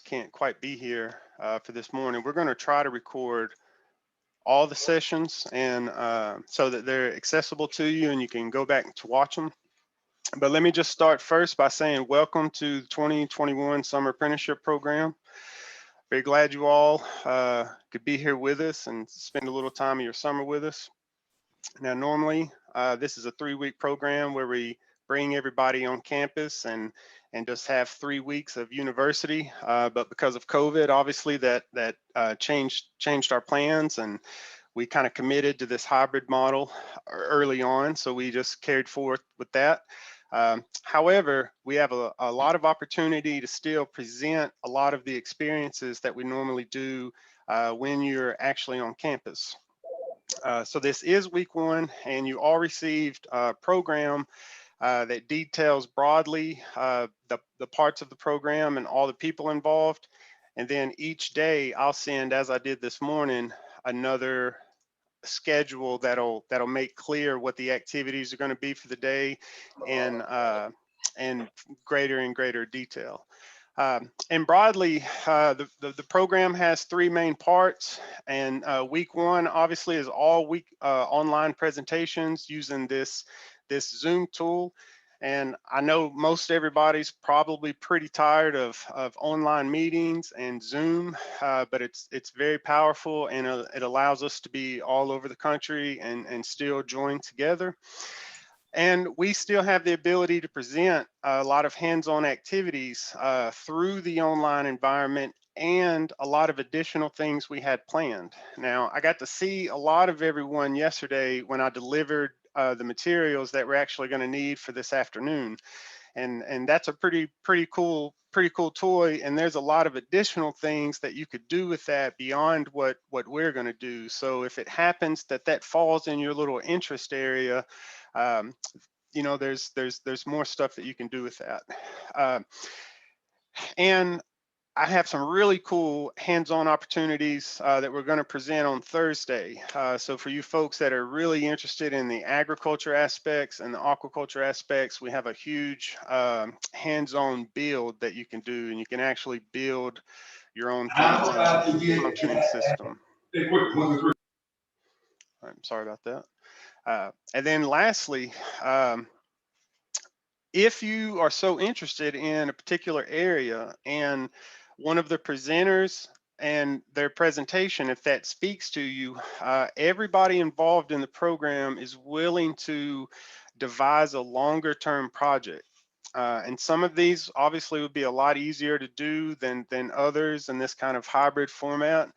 can't quite be here for this morning, we're going to try to record all the sessions and so that they're accessible to you and you can go back to watch them. But let me just start first by saying welcome to the 2021 Summer Apprenticeship Program. Very glad you all could be here with us and spend a little time of your summer with us. Now, normally, this is a 3-week program where we bring everybody on campus and just have 3 weeks of university. But because of COVID, obviously that changed our plans, and we kind of committed to this hybrid model early on. So we just carried forth with that. However, we have a lot of opportunity to still present a lot of the experiences that we normally do when you're actually on campus. So this is week 1, and you all received a program that details broadly the parts of the program and all the people involved. And then each day I'll send, as I did this morning, another schedule that'll make clear what the activities are going to be for the day and greater and greater detail. And broadly, the program has 3 main parts, and week 1 obviously is all week online presentations using this Zoom tool. And I know most everybody's probably pretty tired of online meetings and Zoom, but it's very powerful, and it allows us to be all over the country and still join together. And we still have the ability to present a lot of hands-on activities through the online environment and a lot of additional things we had planned. Now, I got to see a lot of everyone yesterday when I delivered the materials that we're actually going to need for this afternoon. And that's a pretty cool toy, and there's a lot of additional things that you could do with that beyond what we're going to do. So if it happens that falls in your little interest area, you know, there's more stuff that you can do with that. And I have some really cool hands-on opportunities that we're going to present on Thursday. So for you folks that are really interested in the agriculture aspects and the aquaculture aspects, we have a huge hands-on build that you can do, and you can actually build your own functioning system. I'm sorry about that. And then lastly, if you are so interested in a particular area and one of the presenters and their presentation, if that speaks to you, everybody involved in the program is willing to devise a longer term project. And some of these obviously would be a lot easier to do than others in this kind of hybrid format.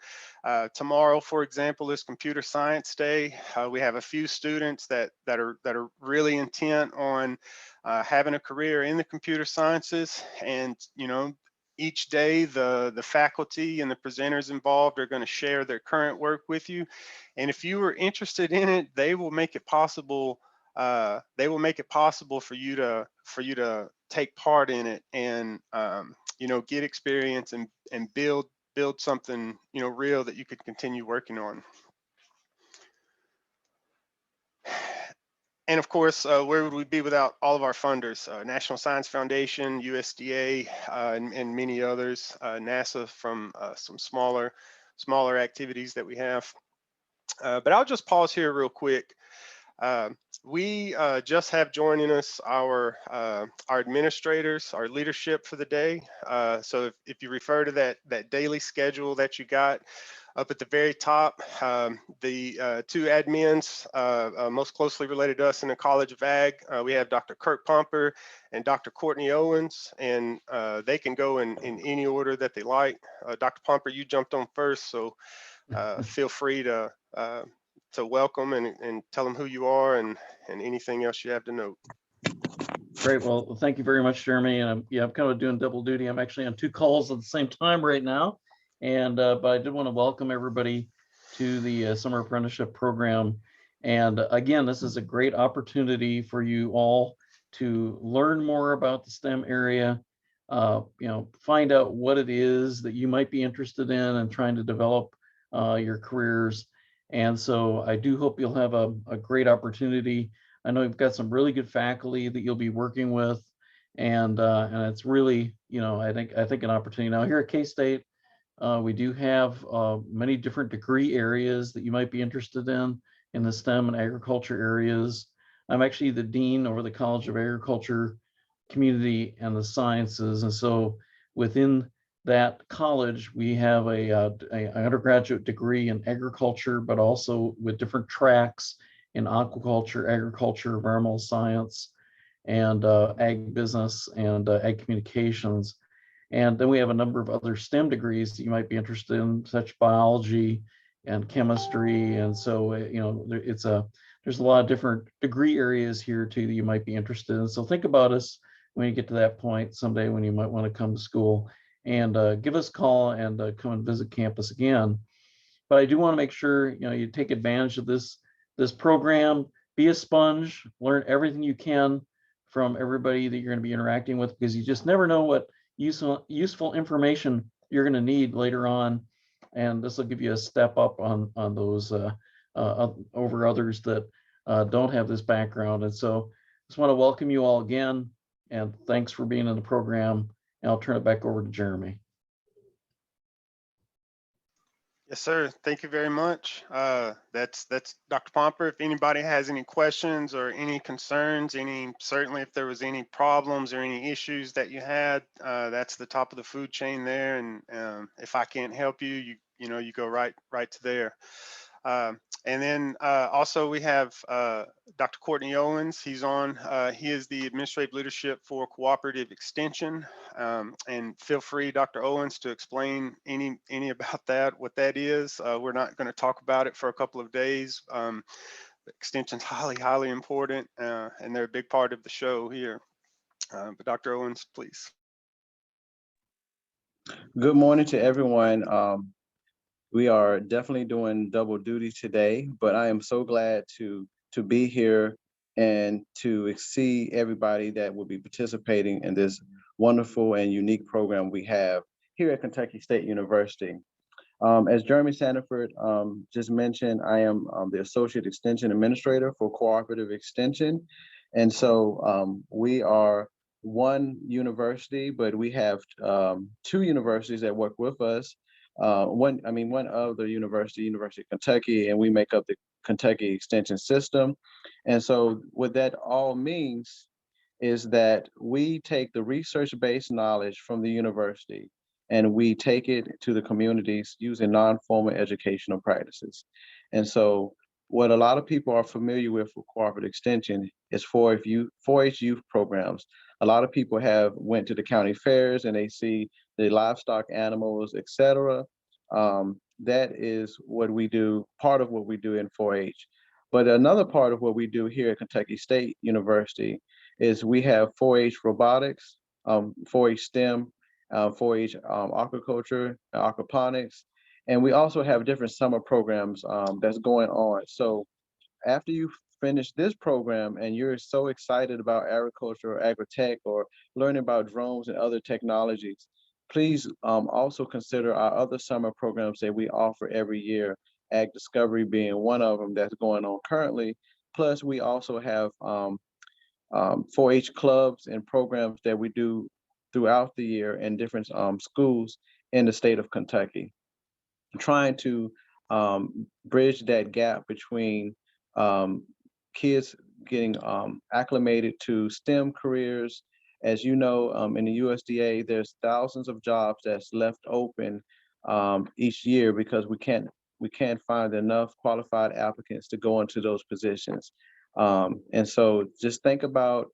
Tomorrow, for example, is Computer Science Day. We have a few students that are really intent on having a career in the computer sciences, and you know, each day the faculty and the presenters involved are going to share their current work with you, and if you are interested in it, they will make it possible. They will make it possible for you to take part in it and you know, get experience and build something, you know, real that you could continue working on. And of course, where would we be without all of our funders? National Science Foundation, USDA, and many others. NASA from some smaller activities that we have. But I'll just pause here real quick. We just have joining us our administrators, our leadership for the day. So if you refer to that daily schedule that you got up at the very top, the 2 admins most closely related to us in the College of Ag, we have Dr. Kirk Pomper and Dr. Courtney Owens, and they can go in any order that they like. Dr. Pomper, you jumped on first, so feel free to welcome and tell them who you are and anything else you have to note. Great. Well, thank you very much, Jeremy. And I'm kind of doing double duty. I'm actually on 2 calls at the same time right now. And but I did want to welcome everybody to the Summer Apprenticeship Program. And again, this is a great opportunity for you all to learn more about the STEM area, you know, find out what it is that you might be interested in and trying to develop your careers. And so I do hope you'll have a great opportunity. I know you've got some really good faculty that you'll be working with, and it's really, I think an opportunity. Now here at K-State, we do have many different degree areas that you might be interested in the STEM and agriculture areas. I'm actually the dean over the College of Agriculture, Community, and the Sciences, and so within that college, we have a undergraduate degree in agriculture, but also with different tracks in aquaculture, agriculture, environmental science, and ag business and ag communications. And then we have a number of other STEM degrees that you might be interested in, such biology and chemistry. And so, there's a lot of different degree areas here too that you might be interested in. So think about us when you get to that point someday when you might want to come to school, and give us a call and come and visit campus again. But I do want to make sure, you take advantage of this program, be a sponge, learn everything you can from everybody that you're going to be interacting with, because you just never know what useful information you're going to need later on, and this will give you a step up on those over others that don't have this background. And so just want to welcome you all again, and thanks for being in the program. And I'll turn it back over to Jeremy. Yes, sir. Thank you very much. That's Dr. Pomper. If anybody has any questions or any concerns, certainly if there was any problems or any issues that you had, that's the top of the food chain there. And if I can't help you, you go right to there. And then also we have Dr. Courtney Owens. He's on. He is the Administrative Leadership for Cooperative Extension. And feel free, Dr. Owens, to explain any about that, what that is. We're not going to talk about it for a couple of days. Extension's highly important, and they're a big part of the show here. But Dr. Owens, please. Good morning to everyone. We are definitely doing double duty today, but I am so glad to be here and to see everybody that will be participating in this wonderful and unique program we have here at Kentucky State University. As Jeremy Sanford just mentioned, I am the Associate Extension Administrator for Cooperative Extension. And so we are one university, but we have two universities that work with us. One other university, University of Kentucky, and we make up the Kentucky Extension System. And so what that all means is that we take the research-based knowledge from the university and we take it to the communities using non-formal educational practices. And so what a lot of people are familiar with cooperative extension is 4-H youth programs. A lot of people have went to the county fairs and they see the livestock animals, etc. That is what we do, part of what we do in 4-H. But another part of what we do here at Kentucky State University is we have 4-H robotics, 4-H STEM, 4-H aquaculture, aquaponics, and we also have different summer programs that's going on. So after you finish this program and you're so excited about agriculture or agri-tech or learning about drones and other technologies, please also consider our other summer programs that we offer every year, Ag Discovery being one of them that's going on currently. Plus, we also have 4-H clubs and programs that we do throughout the year in different schools in the state of Kentucky, trying to bridge that gap between kids getting acclimated to STEM careers. As you know, in the USDA, there's thousands of jobs that's left open each year because we can't find enough qualified applicants to go into those positions. And so just think about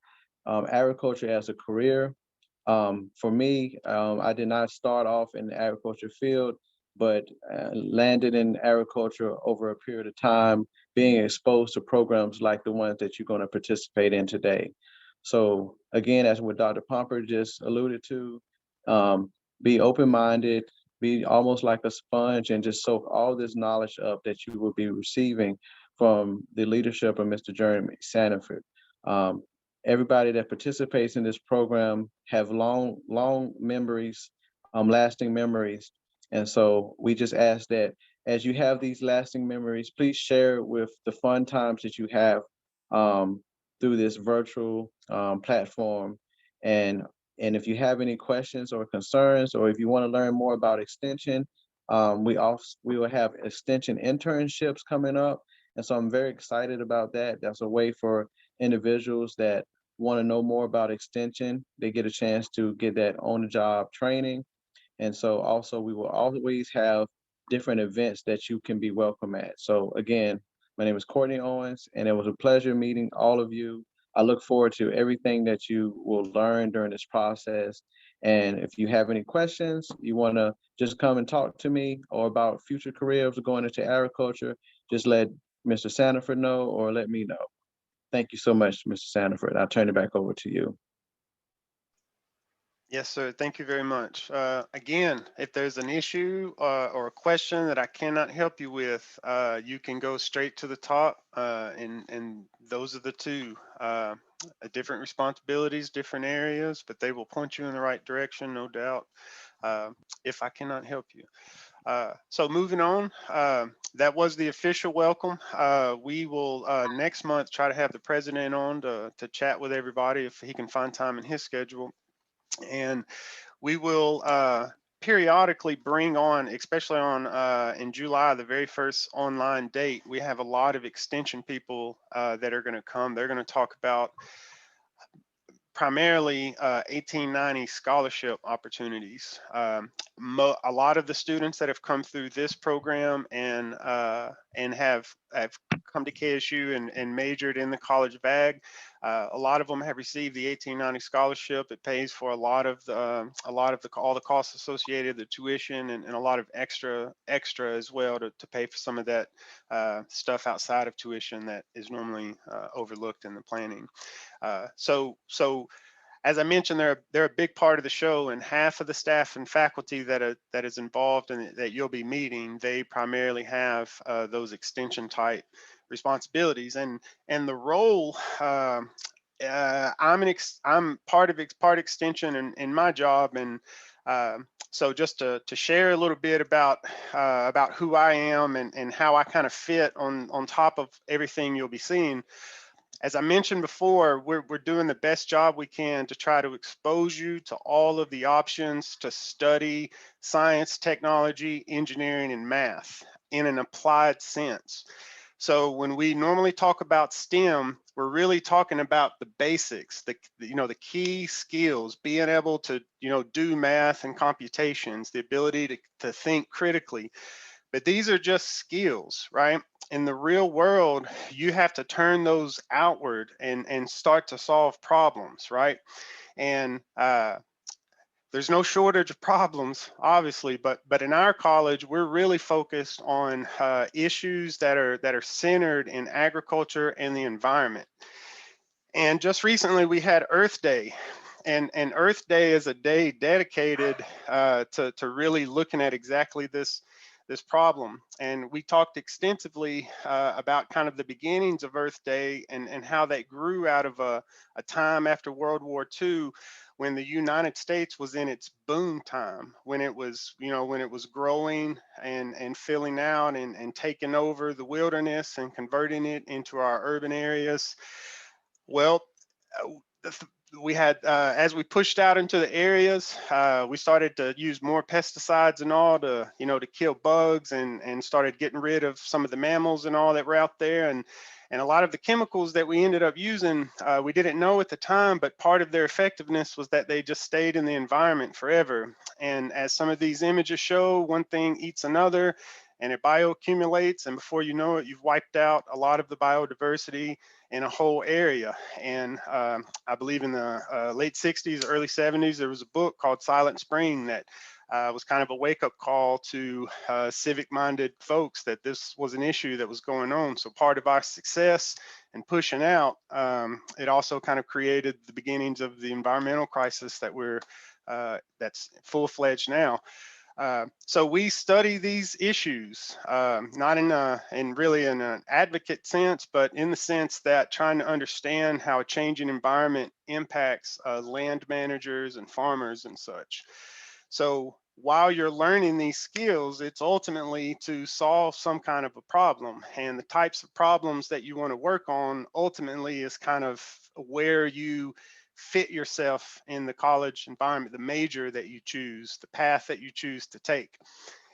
agriculture as a career. For me, I did not start off in the agriculture field, but landed in agriculture over a period of time, being exposed to programs like the ones that you're going to participate in today. So again, as what Dr. Pomper just alluded to, be open-minded, be almost like a sponge and just soak all this knowledge up that you will be receiving from the leadership of Mr. Jeremy Sanford. Everybody that participates in this program have long memories, lasting memories. And so we just ask that as you have these lasting memories, please share with the fun times that you have through this virtual platform. And if you have any questions or concerns, or if you want to learn more about extension, we will have extension internships coming up. And so I'm very excited about that. That's a way for individuals that want to know more about extension. They get a chance to get that on the job training. And so also we will always have different events that you can be welcome at. So again, my name is Courtney Owens, and it was a pleasure meeting all of you. I look forward to everything that you will learn during this process. And if you have any questions, you want to just come and talk to me or about future careers or going into agriculture, just let Mr. Sanford know or let me know. Thank you so much, Mr. Sanford. I'll turn it back over to you. Yes, sir. Thank you very much. Again, if there's an issue or a question that I cannot help you with, you can go straight to the top, and those are the two different responsibilities, different areas, but they will point you in the right direction, no doubt, if I cannot help you. So moving on, that was the official welcome. We will next month try to have the president on to chat with everybody if he can find time in his schedule. And we will periodically bring on, especially on in July, the very first online date, we have a lot of extension people that are going to come. They're going to talk about primarily 1890 scholarship opportunities. A lot of the students that have come through this program and have come to KSU and majored in the College of Ag, a lot of them have received the 1890 scholarship. It pays for all the costs associated, the tuition, and a lot of extra as well to pay for some of that stuff outside of tuition that is normally overlooked in the planning. So as I mentioned, they're a big part of the show, and half of the staff and faculty that is involved and that you'll be meeting, they primarily have those extension type responsibilities, and the role. I'm part extension in my job, and so just to share a little bit about who I am and how I kind of fit on top of everything you'll be seeing. As I mentioned before, we're doing the best job we can to try to expose you to all of the options to study science, technology, engineering, and math in an applied sense. So when we normally talk about STEM, we're really talking about the basics, the key skills, being able to do math and computations, the ability to think critically. But these are just skills, right? In the real world, you have to turn those outward and start to solve problems, right? And there's no shortage of problems, obviously, but in our college, we're really focused on issues that are centered in agriculture and the environment. And just recently, we had Earth Day. And Earth Day is a day dedicated to really looking at exactly this problem. And we talked extensively about kind of the beginnings of Earth Day and how that grew out of a time after World War II, when the United States was in its boom time, when it was growing and filling out and taking over the wilderness and converting it into our urban areas. Well, we had as we pushed out into the areas, we started to use more pesticides and all to kill bugs, and started getting rid of some of the mammals and all that were out there, and a lot of the chemicals that we ended up using, we didn't know at the time, but part of their effectiveness was that they just stayed in the environment forever. And as some of these images show, one thing eats another, and it bioaccumulates, and before you know it, you've wiped out a lot of the biodiversity in a whole area. And I believe in the late 60s, early 70s, there was a book called Silent Spring that was kind of a wake-up call to civic-minded folks that this was an issue that was going on. So part of our success and pushing out, it also kind of created the beginnings of the environmental crisis that that's full-fledged now. So we study these issues, not in really in an advocate sense, but in the sense that trying to understand how a changing environment impacts land managers and farmers and such. So while you're learning these skills, it's ultimately to solve some kind of a problem. And the types of problems that you want to work on ultimately is kind of where you fit yourself in the college environment, the major that you choose, the path that you choose to take.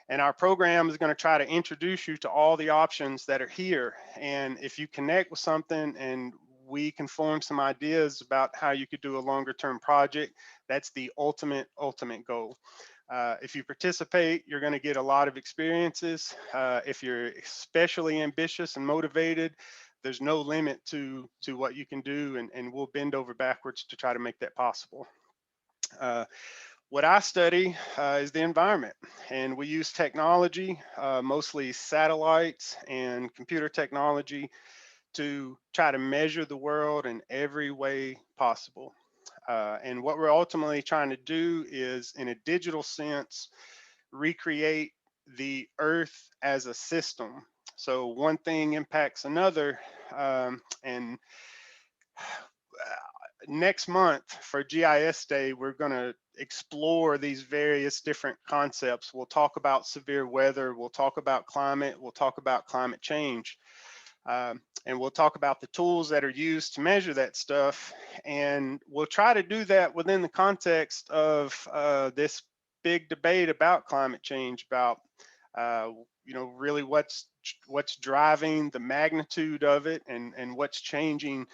And our program is going to try to introduce you to all the options that are here. And if you connect with something and we can form some ideas about how you could do a longer term project, that's the ultimate goal. If you participate, you're going to get a lot of experiences. If you're especially ambitious and motivated, there's no limit to what you can do, and we'll bend over backwards to try to make that possible. What I study is the environment, and we use technology, mostly satellites and computer technology, to try to measure the world in every way possible. And what we're ultimately trying to do is, in a digital sense, recreate the Earth as a system. So one thing impacts another, and next month for GIS Day, we're going to explore these various different concepts. We'll talk about severe weather, we'll talk about climate, we'll talk about climate change, and we'll talk about the tools that are used to measure that stuff. And we'll try to do that within the context of this big debate about climate change, about really what's driving the magnitude of it, and what's changing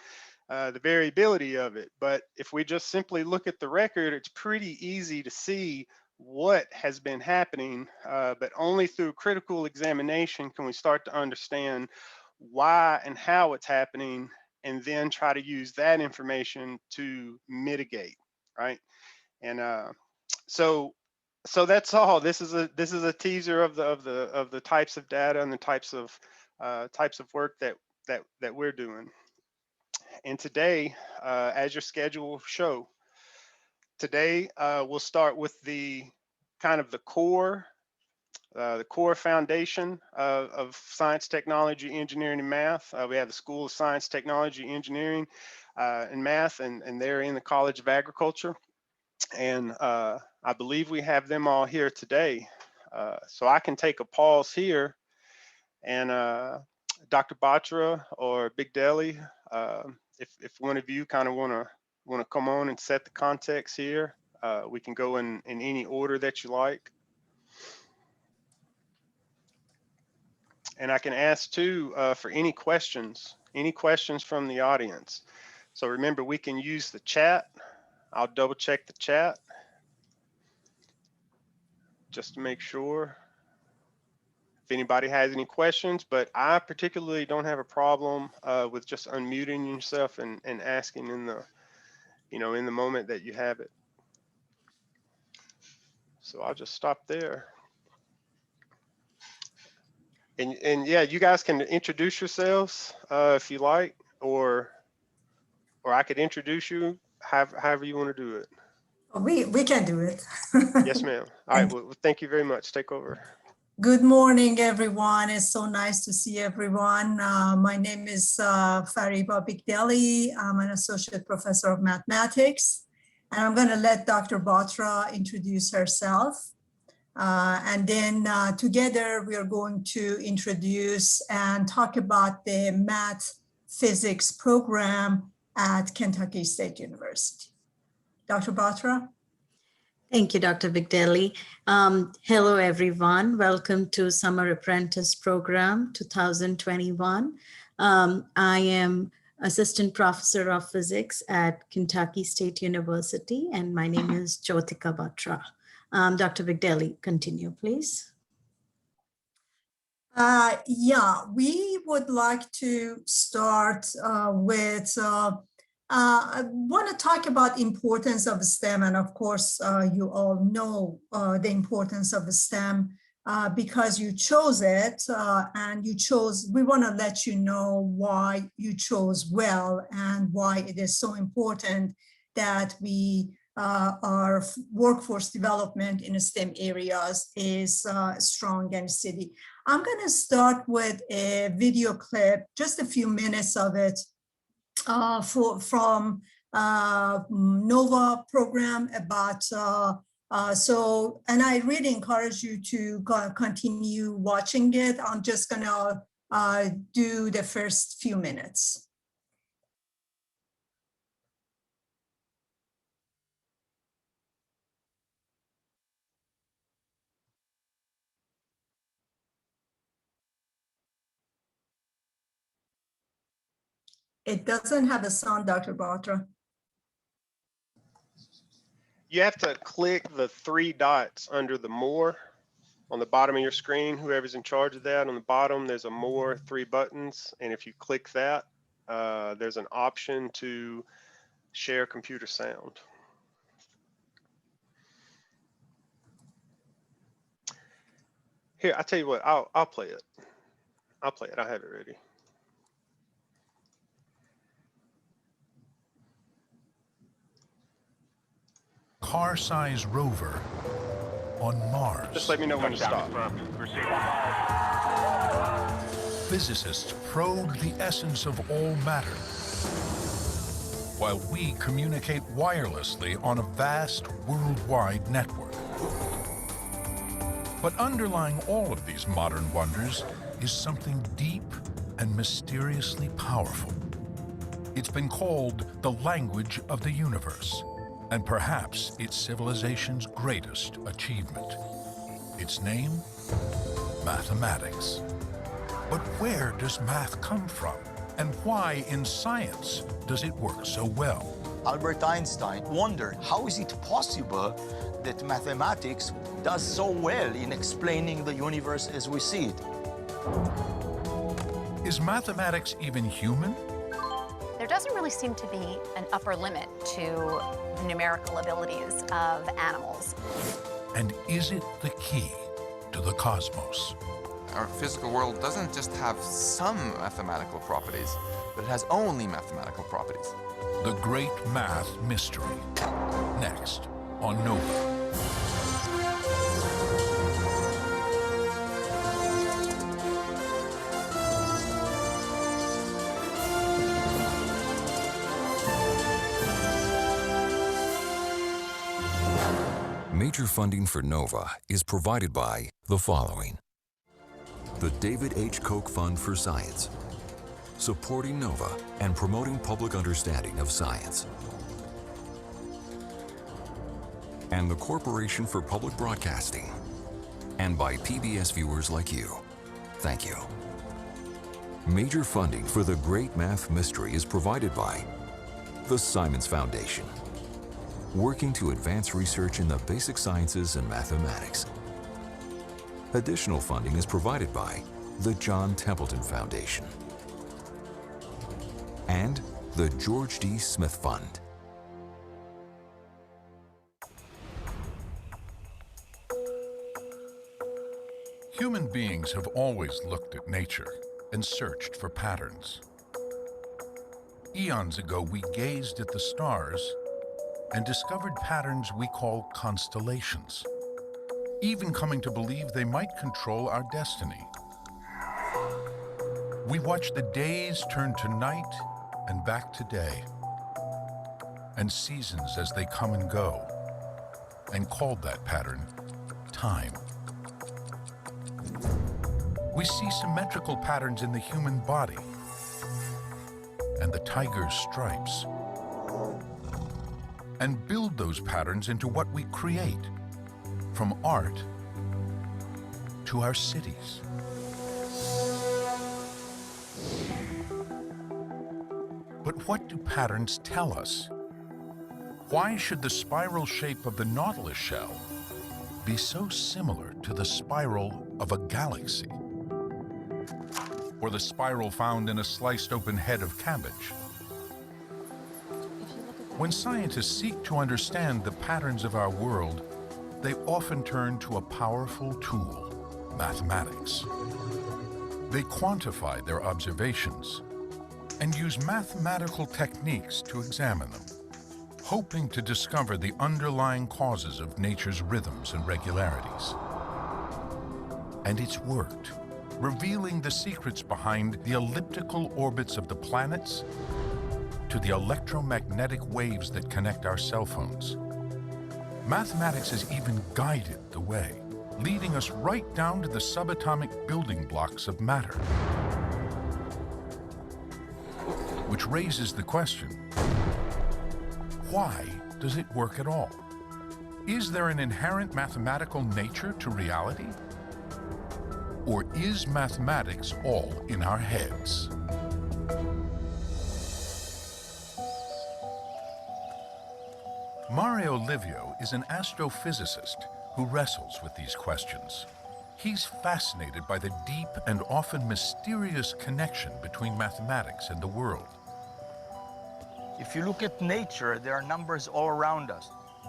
the variability of it. But if we just simply look at the record, it's pretty easy to see what has been happening, but only through critical examination can we start to understand why and how it's happening, and then try to use that information to mitigate, right? And so that's all. This is a teaser of the types of data and the types of work that we're doing. And today, as your schedule will show, today we'll start with the kind of the core foundation of science, technology, engineering, and math. We have the School of Science, Technology, Engineering, and Math, and they're in the College of Agriculture. And I believe we have them all here today. So I can take a pause here, and Dr. Batra or Big Deli, if one of you kind of want to come on and set the context here, we can go in any order that you like. And I can ask too for any questions from the audience. So remember, we can use the chat. I'll double check the chat just to make sure if anybody has any questions, but I particularly don't have a problem with just unmuting yourself and asking in the moment that you have it. So I'll just stop there. And yeah, you guys can introduce yourselves if you like, or I could introduce you however you want to do it. We can do it. Yes, ma'am. All right. Well, thank you very much. Take over. Good morning, everyone. It's so nice to see everyone. My name is Fariba Bigdeli. I'm an associate professor of mathematics, and I'm going to let Dr. Batra introduce herself. And then together we are going to introduce and talk about the math physics program at Kentucky State University. Dr. Batra? Thank you, Dr. Bigdeli. Hello, everyone. Welcome to Summer Apprentice Program 2021. I am Assistant Professor of Physics at Kentucky State University, and my name is Jyotika Batra. Dr. Bigdeli, continue, please. Yeah, we would like to start with I want to talk about importance of STEM, and of course, you all know the importance of the STEM because you chose it, and we want to let you know why you chose well and why it is so important that our workforce development in from areas is strong and steady. I'm going to start with a video clip, just a few minutes of it, from NOVA program about, and I really encourage you to continue watching it. I'm just gonna do the first few minutes. It doesn't have a sound, Dr. Batra. You have to click the 3 dots under the more on the bottom of your screen. Whoever's in charge of that, on the bottom, there's a more 3 buttons. And if you click that, there's an option to share computer sound. Here, I'll tell you what, I'll play it. I'll play it. I have it ready. Car-sized rover on Mars. Just let me know when to stop. Physicists probe the essence of all matter, while we communicate wirelessly on a vast worldwide network. But underlying all of these modern wonders is something deep and mysteriously powerful. It's been called the language of the universe, and perhaps its civilization's greatest achievement. Its name? Mathematics. But where does math come from? And why in science does it work so well? Albert Einstein wondered, how is it possible that mathematics does so well in explaining the universe as we see it? Is mathematics even human? There doesn't really seem to be an upper limit to the numerical abilities of animals. And is it the key to the cosmos? Our physical world doesn't just have some mathematical properties, but it has only mathematical properties. The Great Math Mystery. Next on Nova. Major funding for NOVA is provided by the following. The David H. Koch Fund for Science, supporting NOVA and promoting public understanding of science. And the Corporation for Public Broadcasting, and by PBS viewers like you. Thank you. Major funding for the Great Math Mystery is provided by the Simons Foundation, working to advance research in the basic sciences and mathematics. Additional funding is provided by the John Templeton Foundation and the George D. Smith Fund. Human beings have always looked at nature and searched for patterns. Eons ago, we gazed at the stars and discovered patterns we call constellations, even coming to believe they might control our destiny. We watch the days turn to night and back to day, and seasons as they come and go, and called that pattern time. We see symmetrical patterns in the human body and the tiger's stripes, and build those patterns into what we create, from art to our cities. But what do patterns tell us? Why should the spiral shape of the Nautilus shell be so similar to the spiral of a galaxy? Or the spiral found in a sliced open head of cabbage? When scientists seek to understand the patterns of our world, they often turn to a powerful tool, mathematics. They quantify their observations and use mathematical techniques to examine them, hoping to discover the underlying causes of nature's rhythms and regularities. And it's worked, revealing the secrets behind the elliptical orbits of the planets to the electromagnetic waves that connect our cell phones. Mathematics has even guided the way, leading us right down to the subatomic building blocks of matter. Which raises the question, why does it work at all? Is there an inherent mathematical nature to reality? Or is mathematics all in our heads? Mario Livio is an astrophysicist who wrestles with these questions. He's fascinated by the deep and often mysterious connection between mathematics and the world. If you look at nature, there are numbers all around us.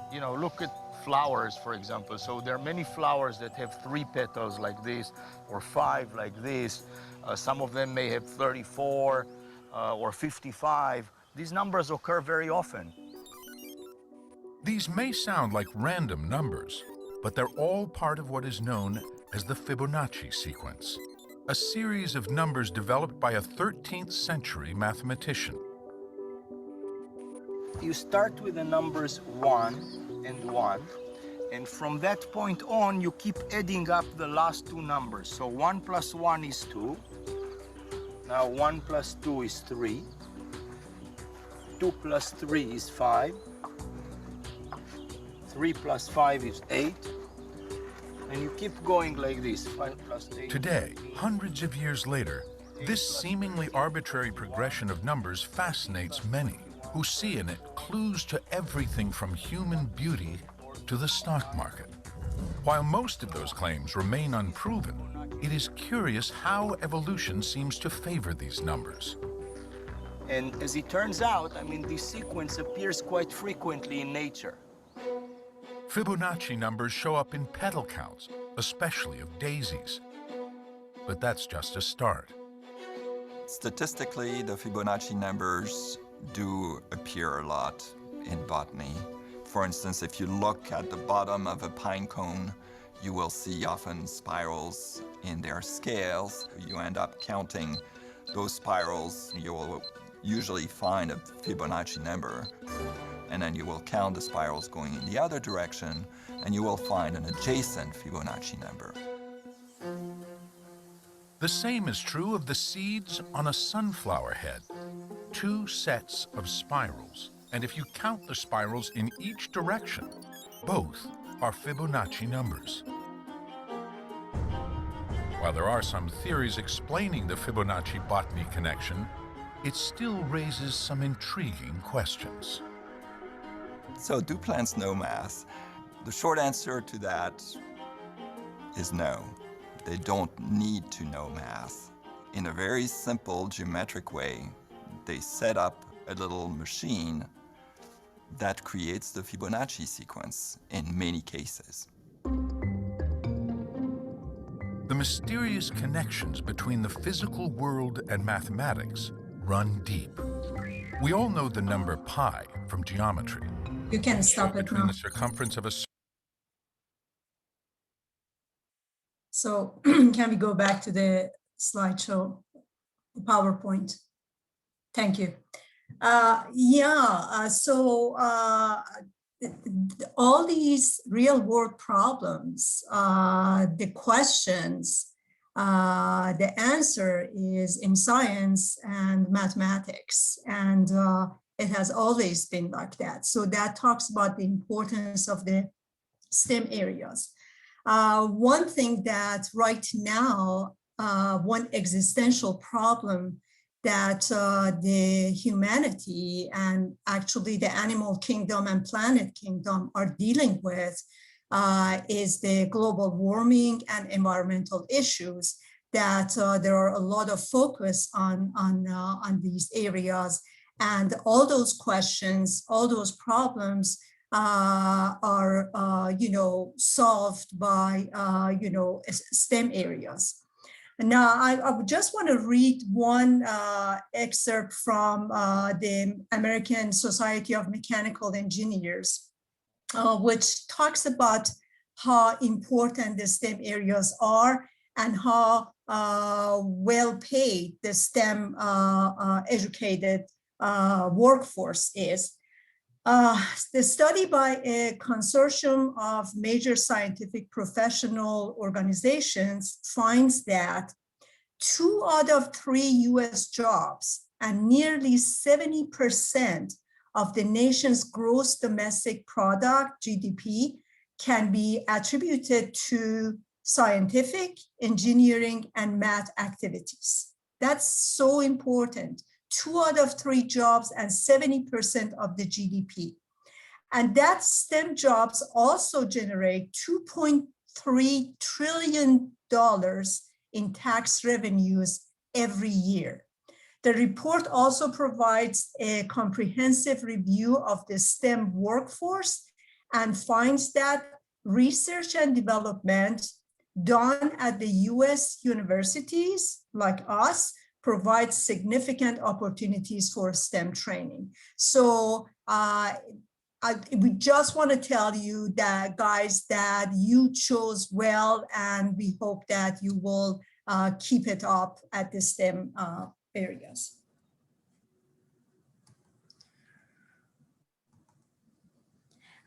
You know, look at flowers, for example. So there are many flowers that have 3 petals like this, or 5 like this. Some of them may have 34 or 55. These numbers occur very often. These may sound like random numbers, but they're all part of what is known as the Fibonacci sequence, a series of numbers developed by a 13th century mathematician. You start with the numbers 1 and 1, and from that point on, you keep adding up the last 2 numbers. So 1 plus 1 is 2. Now 1 plus 2 is 3. 2 plus 3 is 5. 3 plus 5 is 8. And you keep going like this, 5 plus 8. Today, hundreds of years later, this seemingly arbitrary progression of numbers fascinates many, who see in it clues to everything from human beauty to the stock market. While most of those claims remain unproven, it is curious how evolution seems to favor these numbers. And as it turns out, I mean, this sequence appears quite frequently in nature. Fibonacci numbers show up in petal counts, especially of daisies. But that's just a start. Statistically, the Fibonacci numbers do appear a lot in botany. For instance, if you look at the bottom of a pine cone, you will see often spirals in their scales. You end up counting those spirals. You will usually find a Fibonacci number, and then you will count the spirals going in the other direction, and you will find an adjacent Fibonacci number. The same is true of the seeds on a sunflower head. 2 sets of spirals, and if you count the spirals in each direction, both are Fibonacci numbers. While there are some theories explaining the Fibonacci-botany connection, it still raises some intriguing questions. So, do plants know math? The short answer to that is no. They don't need to know math. In a very simple geometric way, they set up a little machine that creates the Fibonacci sequence in many cases. The mysterious connections between the physical world and mathematics run deep. We all know the number pi from geometry. You can stop it Between now. the circumference of a So can we go back to the slideshow, the PowerPoint? Thank you. All these real world problems, the questions, the answer is in science and mathematics, and it has always been like that. So that talks about the importance of the STEM areas. One thing that right now, one existential problem that the humanity and actually the animal kingdom and planet kingdom are dealing with is the global warming and environmental issues, that there are a lot of focus on these areas. And all those questions, all those problems are solved by STEM areas. Now, I just want to read one excerpt from the American Society of Mechanical Engineers, which talks about how important the STEM areas are and how well paid the STEM educated workforce is. The study by a consortium of major scientific professional organizations finds that 2 out of 3 US jobs and nearly 70% of the nation's gross domestic product, GDP, can be attributed to scientific, engineering, and math activities. That's so important. 2 out of 3 jobs and 70% of the GDP. And that STEM jobs also generate $2.3 trillion in tax revenues every year. The report also provides a comprehensive review of the STEM workforce and finds that research and development done at the US universities like us provides significant opportunities for STEM training. So we just want to tell you that, guys, that you chose well, and we hope that you will keep it up at the STEM areas.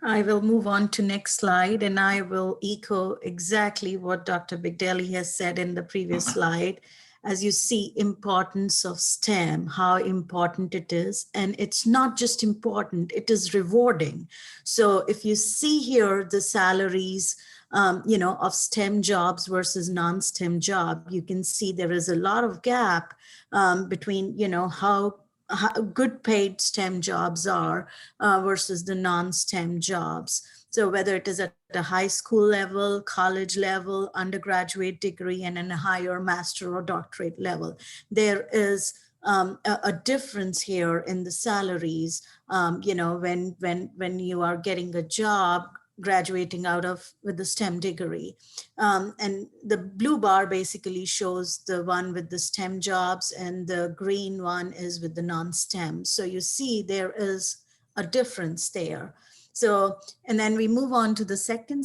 I will move on to next slide, and I will echo exactly what Dr. Bigdelli has said in the previous slide. As you see, importance of STEM, how important it is. And it's not just important, it is rewarding. So if you see here the salaries of STEM jobs versus non-STEM job, you can see there is a lot of gap between how good paid STEM jobs are versus the non-STEM jobs. So whether it is at a high school level, college level, undergraduate degree, and in a higher master or doctorate level, there is a difference here in the salaries. When you are getting a job, graduating out of with the STEM degree. And the blue bar basically shows the one with the STEM jobs, and the green one is with the non-STEM. So you see there is a difference there. So, and then we move on to the second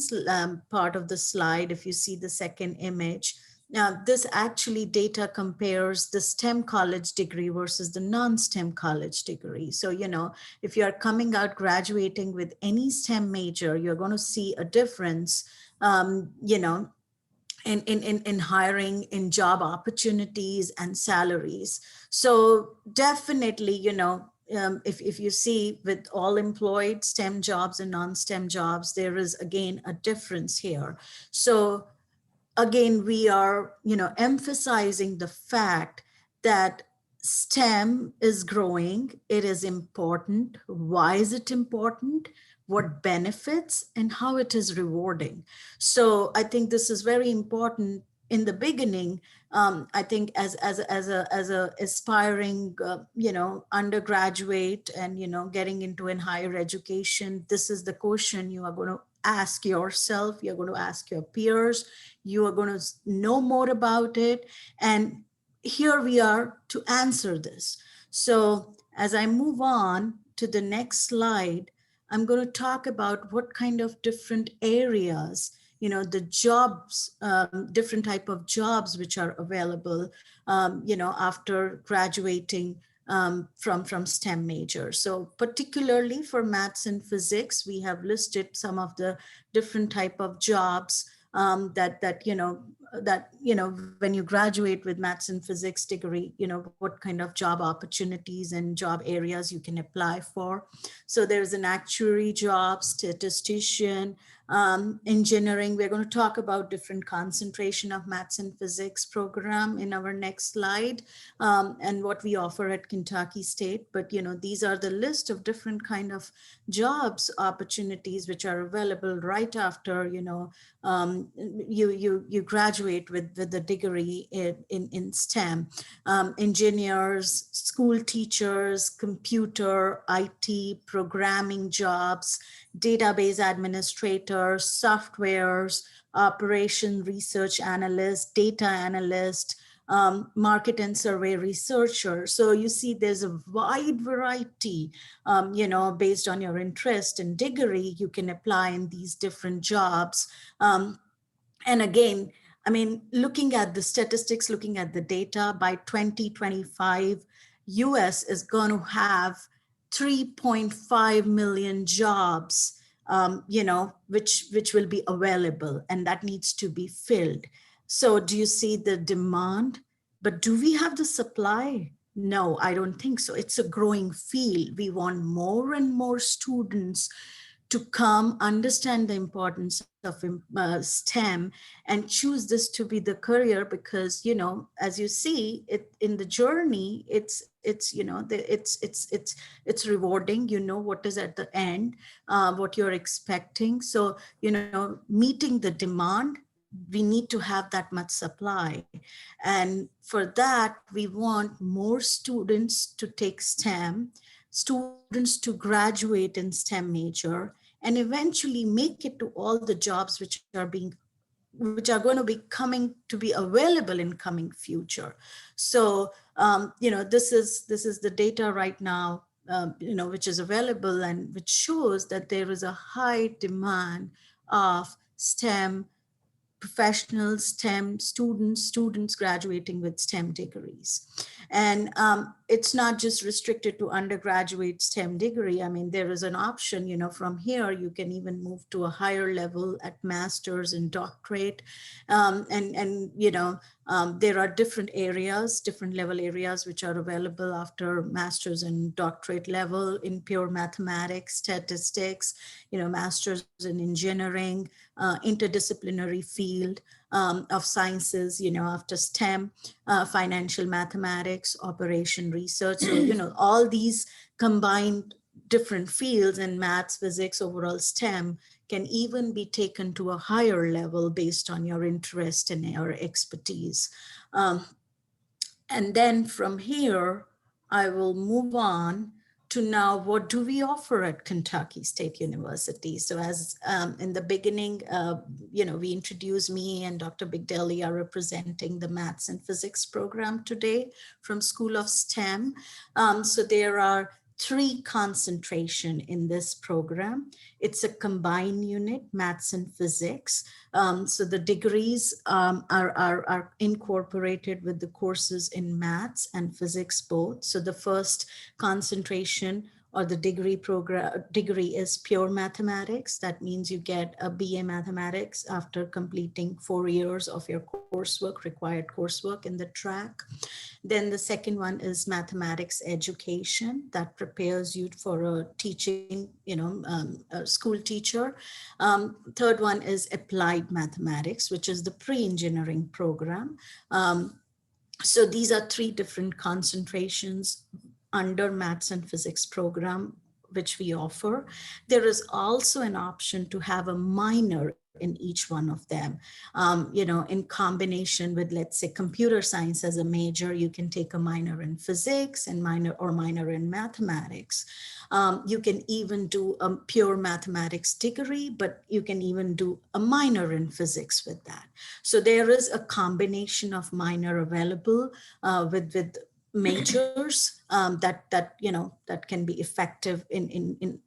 part of the slide. If you see the second image, now this actually data compares the STEM college degree versus the non-STEM college degree. So, if you're coming out graduating with any STEM major, you're going to see a difference, in hiring, in job opportunities and salaries. So definitely, if you see with all employed STEM jobs and non-STEM jobs, there is again a difference here. So again, we are, emphasizing the fact that STEM is growing. It is important. Why is it important? What benefits and how it is rewarding. So I think this is very important in the beginning. I think as a aspiring, undergraduate and, getting into an higher education, this is the question you are going to ask yourself, you're going to ask your peers, you are going to know more about it. And here we are to answer this. So as I move on to the next slide, I'm going to talk about what kind of different areas, the jobs, different type of jobs which are available, after graduating from STEM majors. So particularly for maths and physics, we have listed some of the different type of jobs that when you graduate with maths and physics degree, what kind of job opportunities and job areas you can apply for. So there's an actuary job, statistician, engineering. We're going to talk about different concentration of maths and physics program in our next slide, and what we offer at Kentucky State. But these are the list of different kind of jobs opportunities which are available right after you graduate with the degree in STEM. Engineers, school teachers, computer, IT, programming jobs, database administrators, softwares, operation research analyst, data analyst, market and survey researcher. So you see there's a wide variety, based on your interest and degree, you can apply in these different jobs. And again, looking at the statistics, looking at the data, by 2025, US is going to have 3.5 million jobs, which will be available, and that needs to be filled. So do you see the demand? But do we have the supply? No, I don't think so. It's a growing field. We want more and more students to come understand the importance of STEM and choose this to be the career, because, you know, as you see it in the journey, it's you know, it's rewarding. You know what is at the end, what you're expecting. So, you know, meeting the demand, we need to have that much supply. And for that, we want more students to take STEM, students to graduate in STEM major, and eventually make it to all the jobs which are going to be coming to be available in coming future. So, you know, this is the data right now, you know, which is available and which shows that there is a high demand of STEM professionals, STEM students graduating with STEM degrees. And it's not just restricted to undergraduate STEM degree. I mean, there is an option, you know, from here, you can even move to a higher level at master's and doctorate. And you know, there are different areas, different level areas, which are available after master's and doctorate level in pure mathematics, statistics, you know, master's in engineering, interdisciplinary field of sciences, you know, after STEM, financial mathematics, operation research. So, you know, all these combined different fields in maths, physics, overall STEM can even be taken to a higher level based on your interest and your expertise. And then from here, I will move on to now, what do we offer at Kentucky State University? So as in the beginning, you know, we introduced me and Dr. Bigdelli are representing the maths and physics program today from School of STEM. So there are 3 concentration in this program. It's a combined unit, maths and physics. So the degrees are incorporated with the courses in maths and physics both. So the first concentration or the degree is pure mathematics. That means you get a BA mathematics after completing 4 years of your coursework, required coursework in the track. Then the second one is mathematics education that prepares you for a teaching, you know, a school teacher. Third one is applied mathematics, which is the pre-engineering program. So these are 3 different concentrations under maths and physics program, which we offer. There is also an option to have a minor in each one of them. You know, in combination with, let's say, computer science as a major, you can take a minor in physics and minor in mathematics. You can even do a pure mathematics degree, but you can even do a minor in physics with that. So there is a combination of minor available with majors that you know, that can be effective in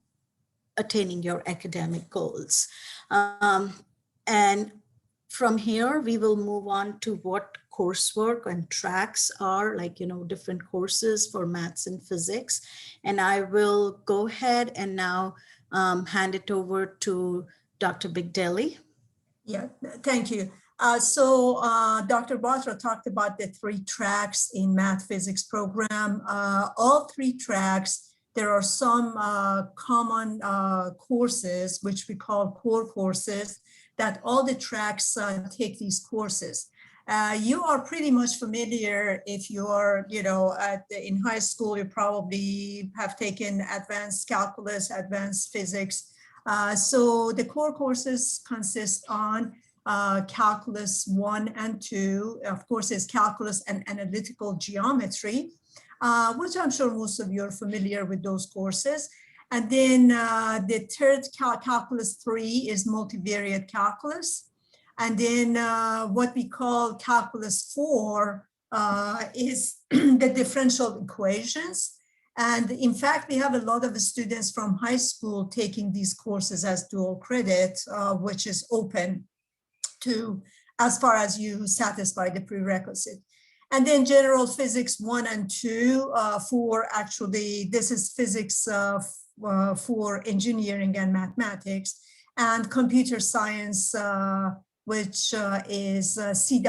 attaining your academic goals. And from here, we will move on to what coursework and tracks are, like, you know, different courses for maths and physics. And I will go ahead and now hand it over to Dr. Bigdelli. Yeah, thank you. So Dr. Batra talked about the 3 tracks in math physics program. All 3 tracks, there are some common courses, which we call core courses, that all the tracks take these courses. You are pretty much familiar if you are, you know, in high school, you probably have taken advanced calculus, advanced physics. So the core courses consist on calculus 1 and 2, of course, is calculus and analytical geometry, which I'm sure most of you are familiar with those courses. And then the third calculus 3 is multivariate calculus. And then what we call calculus 4 is the differential equations. And in fact, we have a lot of students from high school taking these courses as dual credit, which is open to as far as you satisfy the prerequisite. And then general physics 1 and 2 for actually, this is physics for engineering and mathematics, and computer science, which is C++.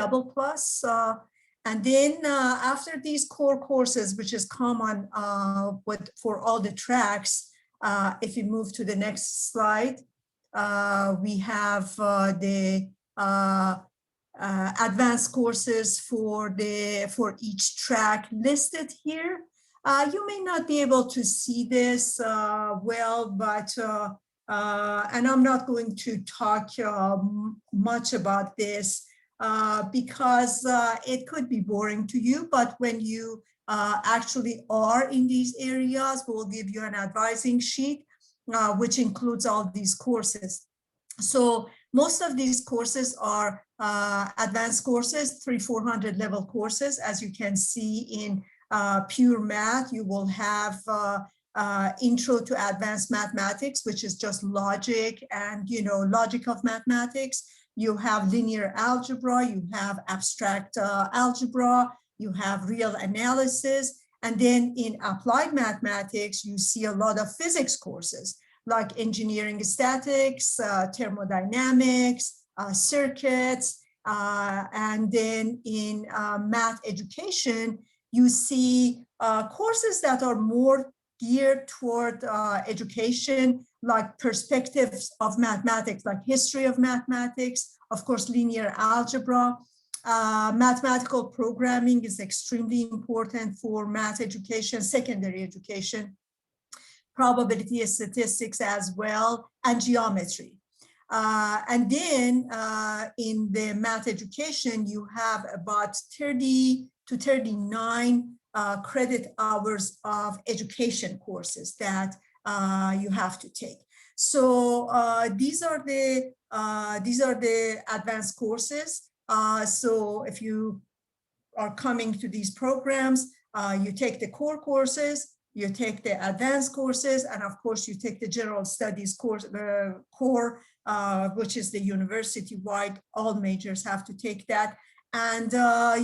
And then after these core courses, which is common for all the tracks, If we move to the next slide, we have the advanced courses for each track listed here. You may not be able to see this well, but and I'm not going to talk much about this because it could be boring to you, but when you actually are in these areas, we'll give you an advising sheet, which includes all these courses. So most of these courses are advanced courses, 300-400 level courses. As you can see in pure math, you will have intro to advanced mathematics, which is just logic and, logic of mathematics. You have linear algebra, you have abstract algebra, you have real analysis. And then in applied mathematics, you see a lot of physics courses like engineering statics, thermodynamics, circuits. And then in math education, you see courses that are more geared toward education, like perspectives of mathematics, like history of mathematics, of course, linear algebra. Mathematical programming is extremely important for math education, secondary education, probability statistics as well, and geometry. And then in the math education, you have about 30 to 39 credit hours of education courses that you have to take. So these are the advanced courses. So if you are coming to these programs, you take the core courses, you take the advanced courses, and of course you take the general studies course, core, which is the university-wide. All majors have to take that. And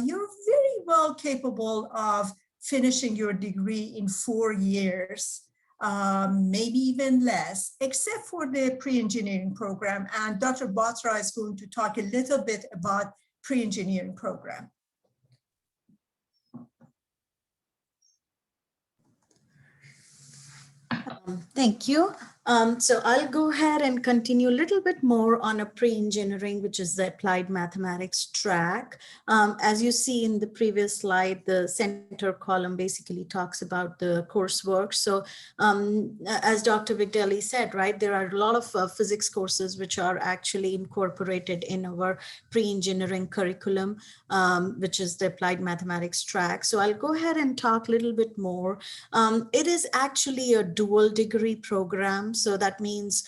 you're very well capable of finishing your degree in 4 years, maybe even less, except for the pre-engineering program. And Dr. Batra is going to talk a little bit about pre-engineering program. Thank you. So I'll go ahead and continue a little bit more on a pre-engineering, which is the applied mathematics track. As you see in the previous slide, the center column basically talks about the coursework. So as Dr. Vigdeli said, right, there are a lot of physics courses which are actually incorporated in our pre-engineering curriculum, which is the applied mathematics track. So I'll go ahead and talk a little bit more. It is actually a dual degree program. So that means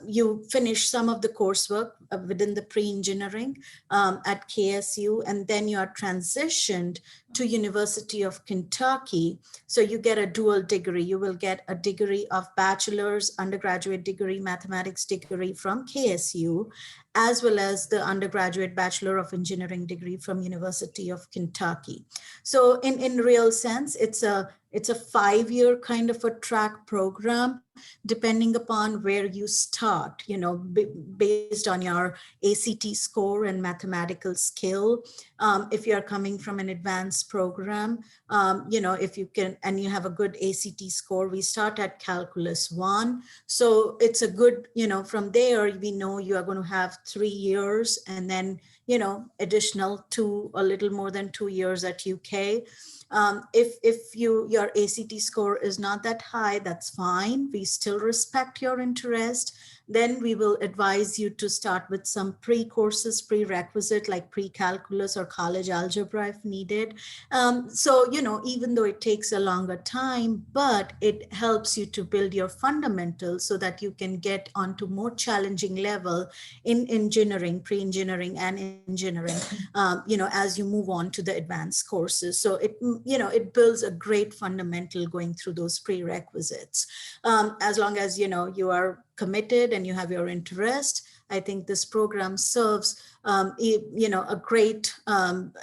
you finish some of the coursework within the pre-engineering at KSU, and then you are transitioned to University of Kentucky. So you get a dual degree. You will get a degree of bachelor's, undergraduate degree, mathematics degree from KSU, as well as the undergraduate Bachelor of Engineering degree from University of Kentucky. So in real sense, it's a 5-year kind of a track program, depending upon where you start, based on your ACT score and mathematical skill. If you're coming from an advanced program, if you can, and you have a good ACT score, we start at Calculus 1. So it's a good, from there, we know you are going to have 3 years, and then, additional a little more than 2 years at UK. If your ACT score is not that high, that's fine. We still respect your interest. Then we will advise you to start with some pre-courses, prerequisite, like pre-calculus or college algebra if needed. So, even though it takes a longer time, but it helps you to build your fundamentals so that you can get onto more challenging level in engineering, pre-engineering and engineering, as you move on to the advanced courses. So it builds a great fundamental going through those prerequisites. As long as, you are committed and you have your interest, I think this program serves a great,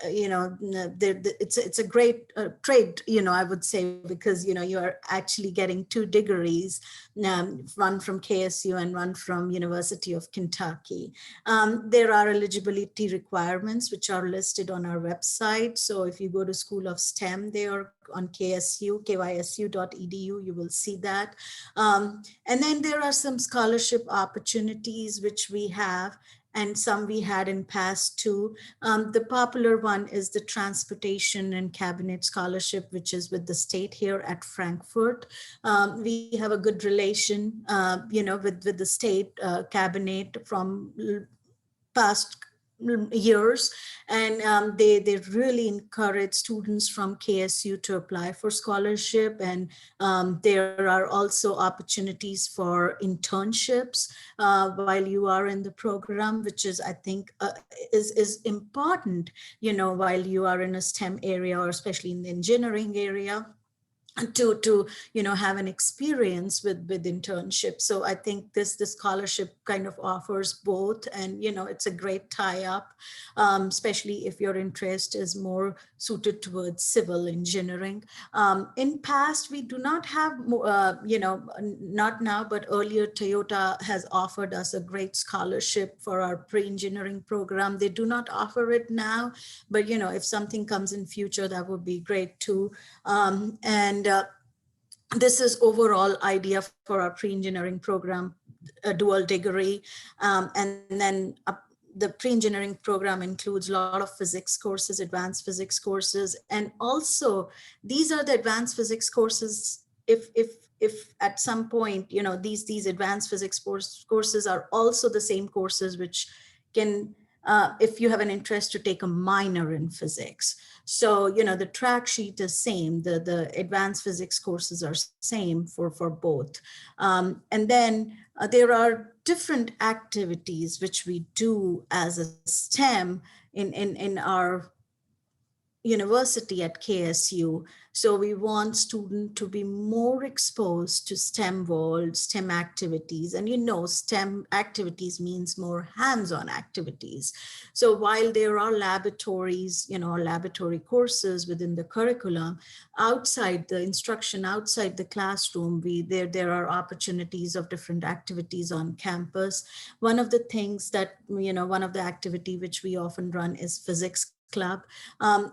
it's a great trade, I would say, because, you are actually getting 2 degrees, one from KSU and one from University of Kentucky. There are eligibility requirements which are listed on our website. So if you go to School of STEM, they are on kysu.edu, you will see that. And then there are some scholarship opportunities which we have, and some we had in past too. The popular one is the Transportation and Cabinet Scholarship, which is with the state here at Frankfurt. We have a good relation, with the state cabinet from past years, and they really encourage students from KSU to apply for scholarship. And there are also opportunities for internships while you are in the program, which is, I think, is important, while you are in a STEM area, or especially in the engineering area, to have an experience with internship. So I think this scholarship kind of offers both, and it's a great tie-up, especially if your interest is more suited towards civil engineering. In past, we do not have not now, but earlier Toyota has offered us a great scholarship for our pre-engineering program. They do not offer it now, but if something comes in future, that would be great too. And this is overall idea for our pre-engineering program, a dual degree. And then the pre-engineering program includes a lot of physics courses, advanced physics courses. And also these are the advanced physics courses. If at some point, these advanced physics courses are also the same courses which can, if you have an interest to take a minor in physics. So, the track sheet is same, the advanced physics courses are same for both. And then there are different activities which we do as a STEM in our university at KSU. So we want students to be more exposed to STEM world, STEM activities. And STEM activities means more hands-on activities. So while there are laboratories, laboratory courses within the curriculum, outside the instruction, outside the classroom, there are opportunities of different activities on campus. One of the things that, one of the activity which we often run is physics club.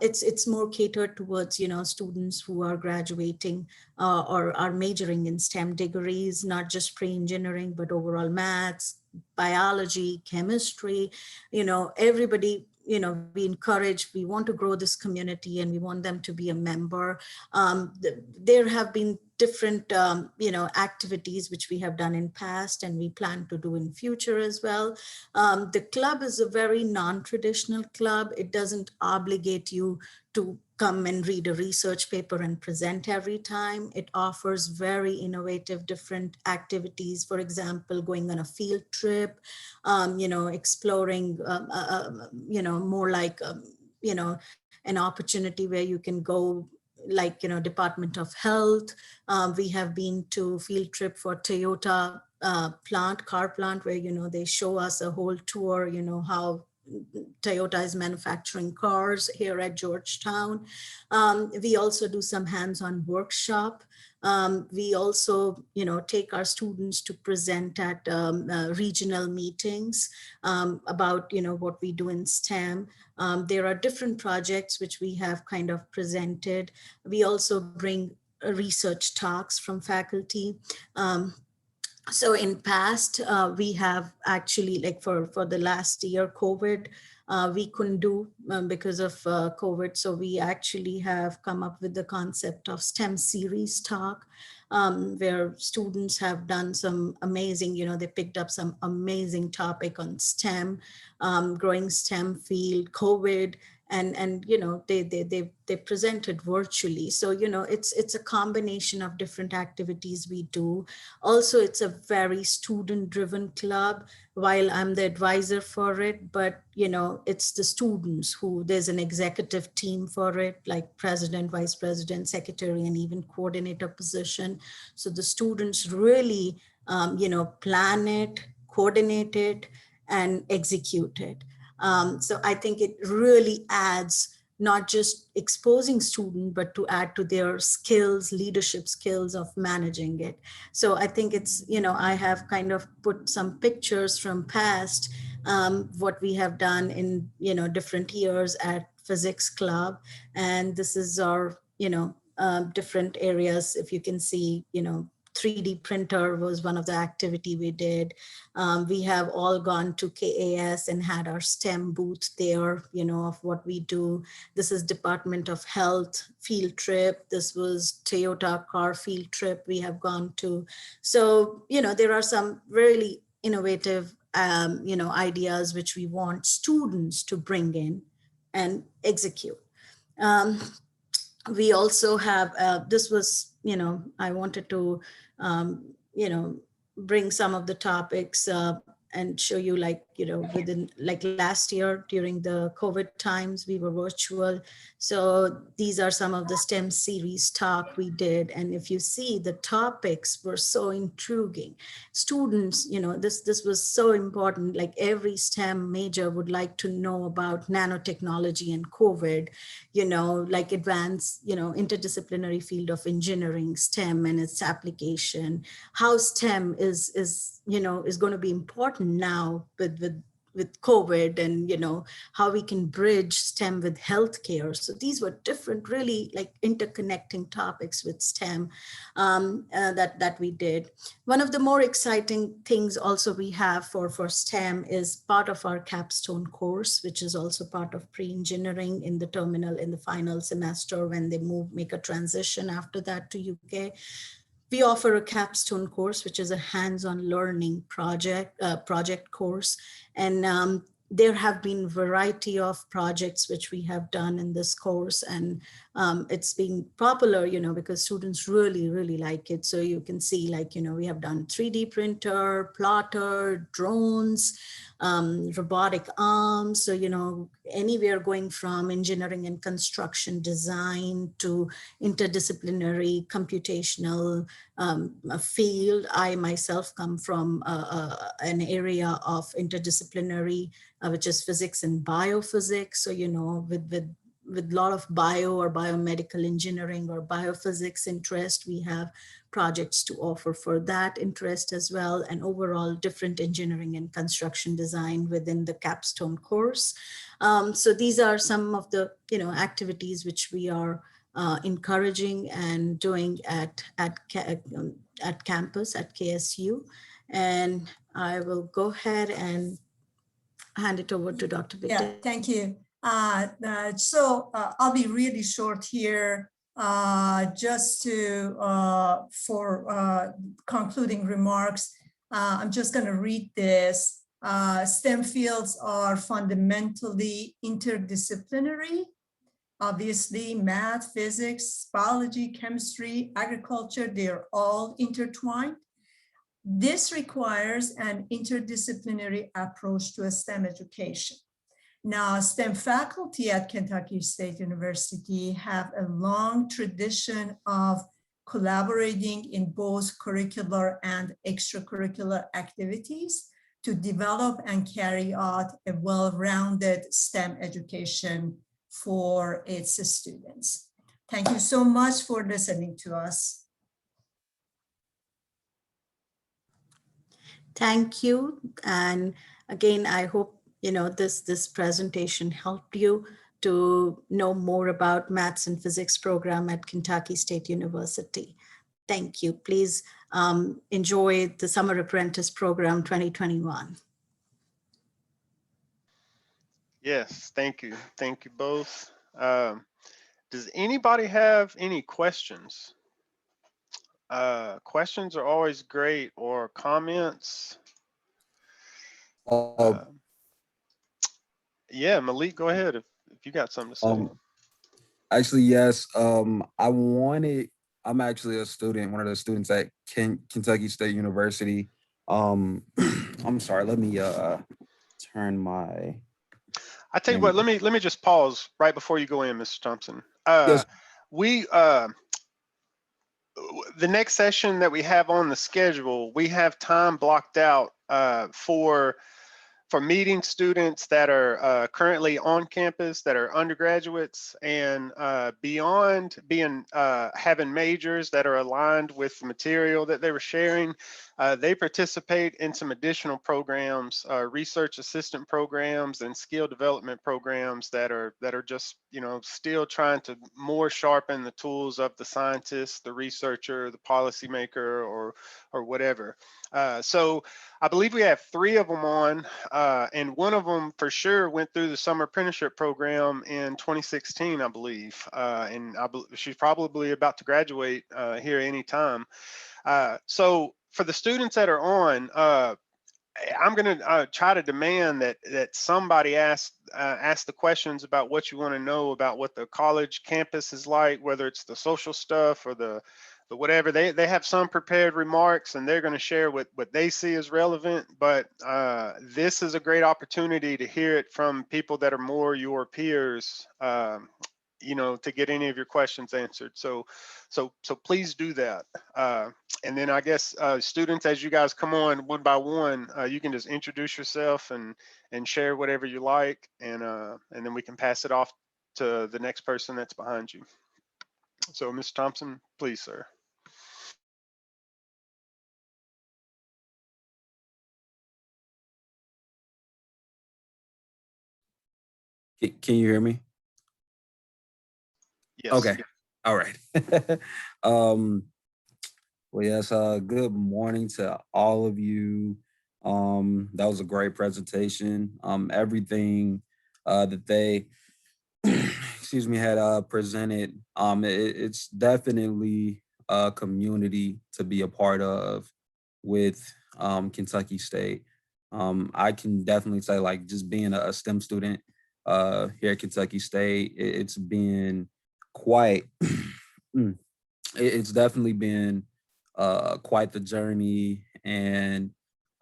It's more catered towards students who are graduating or are majoring in STEM degrees, not just pre-engineering, but overall maths, biology, chemistry. Everybody, we encourage, we want to grow this community and we want them to be a member. There have been different activities which we have done in past and we plan to do in future as well. The club is a very non-traditional club. It doesn't obligate you to come and read a research paper and present every time. It offers very innovative different activities. For example, going on a field trip, exploring, more like, an opportunity where you can go, like, Department of Health. We have been to field trip for Toyota car plant, where, they show us a whole tour, how Toyota is manufacturing cars here at Georgetown. We also do some hands-on workshop. We also, take our students to present at regional meetings about, what we do in STEM. There are different projects which we have kind of presented. We also bring research talks from faculty. So in past, we have actually, like for the last year, COVID, we couldn't do because of COVID. So we actually have come up with the concept of STEM series talk, where students have done some amazing, they picked up some amazing topic on STEM, growing STEM field, COVID, and they presented virtually. So it's a combination of different activities we do. Also, it's a very student-driven club. While I'm the advisor for it, but it's the students who, there's an executive team for it, like president, vice president, secretary, and even coordinator position. So the students really plan it, coordinate it, and execute it. So I think it really adds not just exposing students, but to add to their skills, leadership skills of managing it. So I think it's, I have kind of put some pictures from past, what we have done in, different years at Physics Club. And this is our, different areas. If you can see, 3D printer was one of the activity we did. We have all gone to KAS and had our STEM booth there, of what we do. This is Department of Health field trip. This was Toyota car field trip we have gone to. So, there are some really innovative, ideas which we want students to bring in and execute. We also have, this was, I wanted to, bring some of the topics and show you, like, within, like, last year during the COVID times, we were virtual. So these are some of the STEM series talk we did. And if you see, the topics were so intriguing. Students, this was so important. Like, every STEM major would like to know about nanotechnology and COVID, like advanced, interdisciplinary field of engineering, STEM and its application, how STEM is going to be important now with COVID, and how we can bridge STEM with healthcare. So these were different, really, like, interconnecting topics with STEM that we did. One of the more exciting things also we have for STEM is part of our capstone course, which is also part of pre-engineering in the final semester when they make a transition after that to UK. We offer a capstone course, which is a hands-on learning project course. And there have been a variety of projects which we have done in this course, and it's been popular, because students really, really like it. So you can see, like, we have done 3D printer, plotter, drones, robotic arms. So, anywhere going from engineering and construction design to interdisciplinary computational field. I myself come from an area of interdisciplinary, which is physics and biophysics. So, with a lot of bio or biomedical engineering or biophysics interest, we have projects to offer for that interest as well, and overall different engineering and construction design within the capstone course. So these are some of the activities which we are encouraging and doing at campus at KSU. And I will go ahead and hand it over to Dr. Victor. Yeah, thank you. So I'll be really short here, just for concluding remarks. I'm just going to read this. STEM fields are fundamentally interdisciplinary. Obviously, math, physics, biology, chemistry, agriculture, they're all intertwined. This requires an interdisciplinary approach to a STEM education. Now, STEM faculty at Kentucky State University have a long tradition of collaborating in both curricular and extracurricular activities to develop and carry out a well-rounded STEM education for its students. Thank you so much for listening to us. Thank you. And again, I hope this presentation helped you to know more about Maths and Physics program at Kentucky State University. Thank you. Please enjoy the Summer Apprentice Program 2021. Yes, thank you. Thank you both. Does anybody have any questions? Questions are always great, or comments. Yeah, Malik, go ahead if you got something to say. Actually, yes. I'm actually a student, one of the students at Kentucky State University. I'm sorry, let me turn my. I tell you what, let me just pause right before you go in, Mr. Thompson. Yes. The next session that we have on the schedule, we have time blocked out for for meeting students that are currently on campus, that are undergraduates, and beyond being having majors that are aligned with the material that they were sharing, they participate in some additional programs, research assistant programs and skill development programs that are just, you know, still trying to more sharpen the tools of the scientist, the researcher, the policymaker, or whatever. So I believe we have 3 of them on, and one of them for sure went through the summer apprenticeship program in 2016, I believe, and she's probably about to graduate here any time. So for the students that are on, I'm going to try to demand that somebody ask the questions about what you want to know about what the college campus is like, whether it's the social stuff or the whatever. They have some prepared remarks, and they're going to share what they see as relevant. But this is a great opportunity to hear it from people that are more your peers, you know, to get any of your questions answered. So please do that. And then I guess students, as you guys come on one by one, you can just introduce yourself and share whatever you like, and then we can pass it off to the next person that's behind you. So Mr. Thompson, please, sir. Can you hear me? Yes. Okay. All right. Well, yes, good morning to all of you. That was a great presentation. Everything that they excuse me had presented, it's definitely a community to be a part of with Kentucky State. I can definitely say, like, just being a STEM student here at Kentucky State, it's been quite it's definitely been quite the journey, and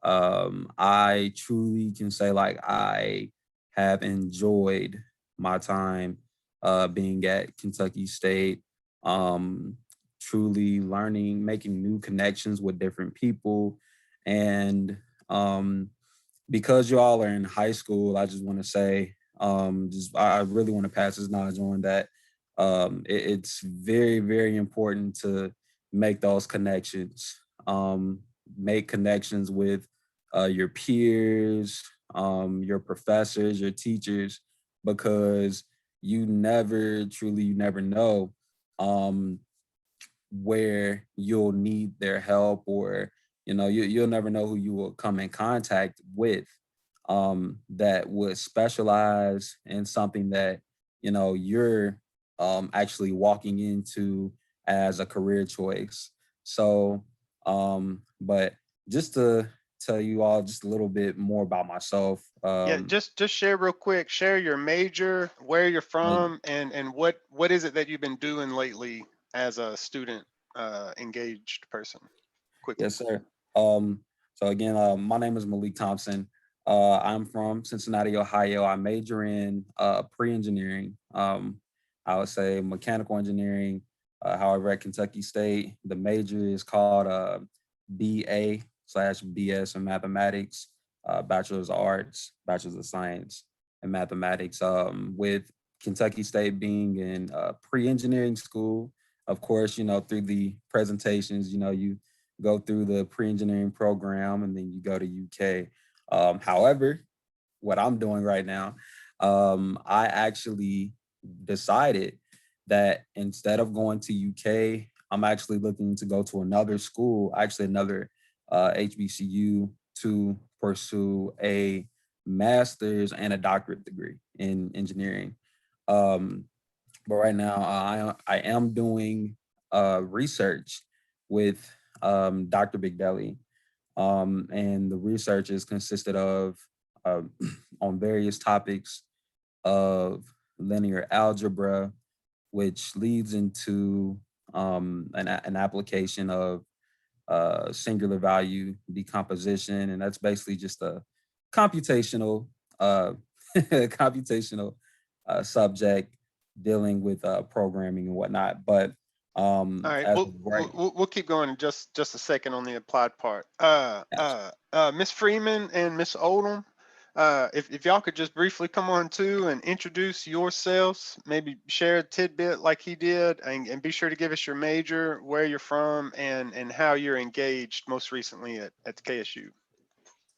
I truly can say, like, I have enjoyed my time being at Kentucky State, truly learning, making new connections with different people. And because you all are in high school, I just want to say, I really want to pass this knowledge on that it's very, very important to make those connections, make connections with your peers, your professors, your teachers, because you never know where you'll need their help, or you'll never know who you will come in contact with that would specialize in something that you're actually walking into as a career choice. So but just to tell you all just a little bit more about myself. Yeah, just share real quick. Share your major, where you're from, and what is it that you've been doing lately as a student engaged person. Quickly. Yes, sir. So again, my name is Malik Thompson. I'm from Cincinnati, Ohio. I major in pre-engineering. I would say mechanical engineering. However, at Kentucky State, the major is called BA/BS in mathematics, Bachelor's of Arts, Bachelor's of Science in mathematics. With Kentucky State being in pre-engineering school, of course, through the presentations, you go through the pre-engineering program and then you go to UK. However, what I'm doing right now, I actually decided that instead of going to UK, I'm actually looking to go to another school, actually another HBCU, to pursue a master's and a doctorate degree in engineering. But right now, I am doing research with Dr. Bigdelli, and the research is consisted of on various topics of linear algebra, which leads into an application of singular value decomposition, and that's basically just a computational computational subject dealing with programming and whatnot. But all right, we'll keep going in just a second on the applied part. Miss Freeman and Miss Odom, If y'all could just briefly come on too and introduce yourselves, maybe share a tidbit like he did, and be sure to give us your major, where you're from, and how you're engaged most recently at the KSU.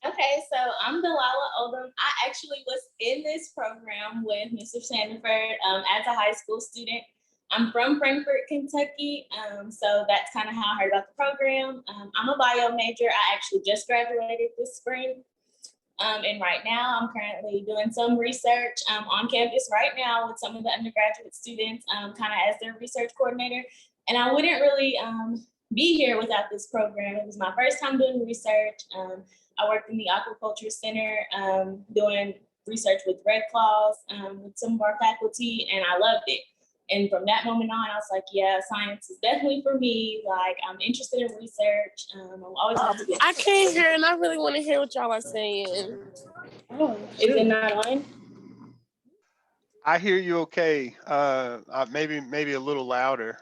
Okay, so I'm Delilah Oldham. I actually was in this program with Mr. Sandiford as a high school student. I'm from Frankfort, Kentucky, so that's kind of how I heard about the program. I'm a bio major. I actually just graduated this spring. And right now, I'm currently doing some research on campus right now with some of the undergraduate students, kind of as their research coordinator. And I wouldn't really be here without this program. It was my first time doing research. I worked in the Aquaculture Center doing research with Red Claws with some of our faculty, and I loved it. And from that moment on, I was like, yeah, science is definitely for me. Like, I'm interested in research. I'm always want to be. I can't hear, and I really want to hear what y'all are saying. Oh, is it not on? I hear you okay. Maybe a little louder.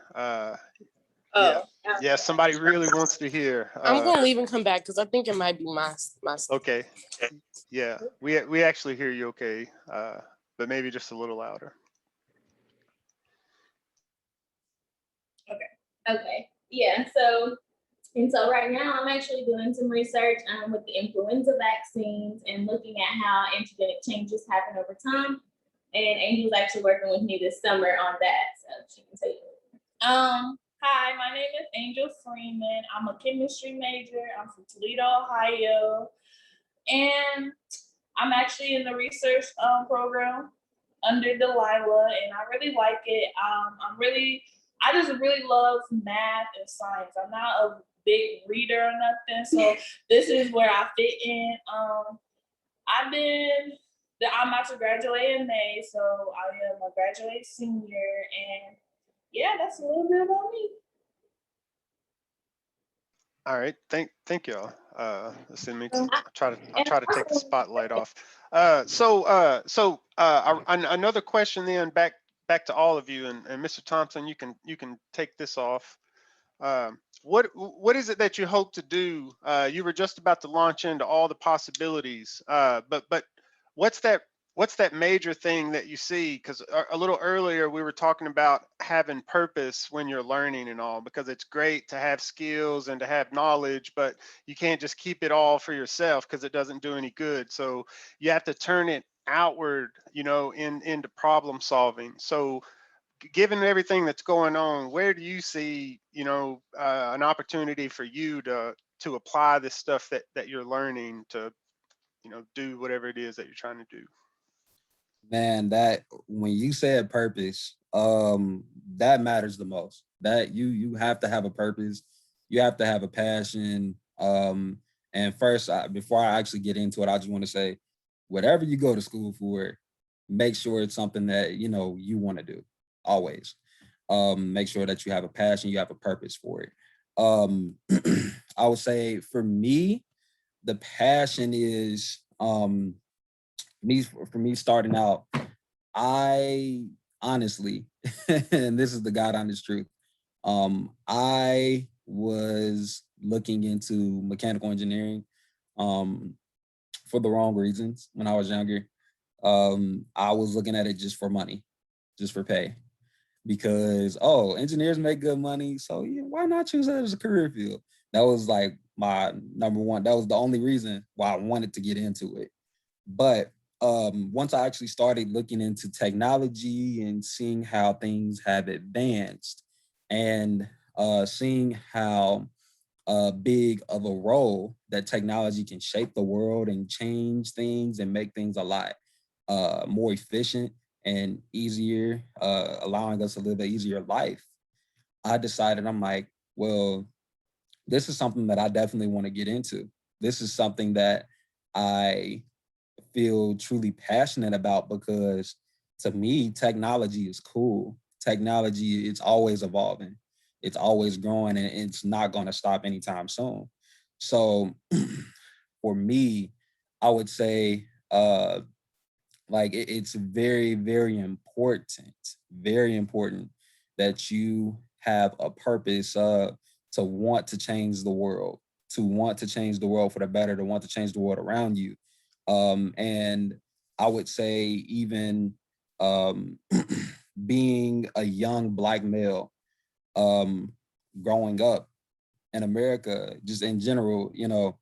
Yeah, somebody really wants to hear. I'm gonna leave and come back because I think it might be my. Okay. Yeah, we actually hear you okay, but maybe just a little louder. Okay. Yeah. So right now I'm actually doing some research with the influenza vaccines and looking at how antigenic changes happen over time. And Angel's actually working with me this summer on that. So she can tell you. Hi, my name is Angel Freeman. I'm a chemistry major. I'm from Toledo, Ohio. And I'm actually in the research program under Delilah, and I really like it. I just really love math and science. I'm not a big reader or nothing, so this is where I fit in. I'm about to graduate in May, so I am a graduate senior, and yeah, that's a little bit about me. All right, thank y'all. Listen, I'll try to take the spotlight off. Another question then back to all of you, and Mr. Thompson, you can take this off. What is it that you hope to do? You were just about to launch into all the possibilities, but what's that major thing that you see? Because a little earlier we were talking about having purpose when you're learning and all, because it's great to have skills and to have knowledge, but you can't just keep it all for yourself because it doesn't do any good. So you have to turn it outward, into problem solving. So given everything that's going on, where do you see, an opportunity for you to apply this stuff that you're learning to, do whatever it is that you're trying to do? Man, that when you said purpose, that matters the most. That you have to have a purpose, you have to have a passion. And first, before I actually get into it, I just want to say, whatever you go to school for, make sure it's something that you want to do. Always, make sure that you have a passion, you have a purpose for it. I would say for me, the passion is for me starting out, I honestly, and this is the God honest truth, I was looking into mechanical engineering for the wrong reasons when I was younger. I was looking at it just for money, just for pay, because engineers make good money, so yeah, why not choose that as a career field? That was like my number one. That was the only reason why I wanted to get into it. But once I actually started looking into technology and seeing how things have advanced, and seeing how big of a role that technology can shape the world and change things and make things a lot more efficient and easier, allowing us to live an easier life, I decided, I'm like, well, this is something that I definitely want to get into. This is something that I feel truly passionate about, because to me, technology is cool. Technology, it's always evolving. It's always growing, and it's not going to stop anytime soon. So for me, I would say it's very, very important that you have a purpose to want to change the world, for the better, to want to change the world around you. And I would say even being a young Black male, growing up in America, just in general, you know,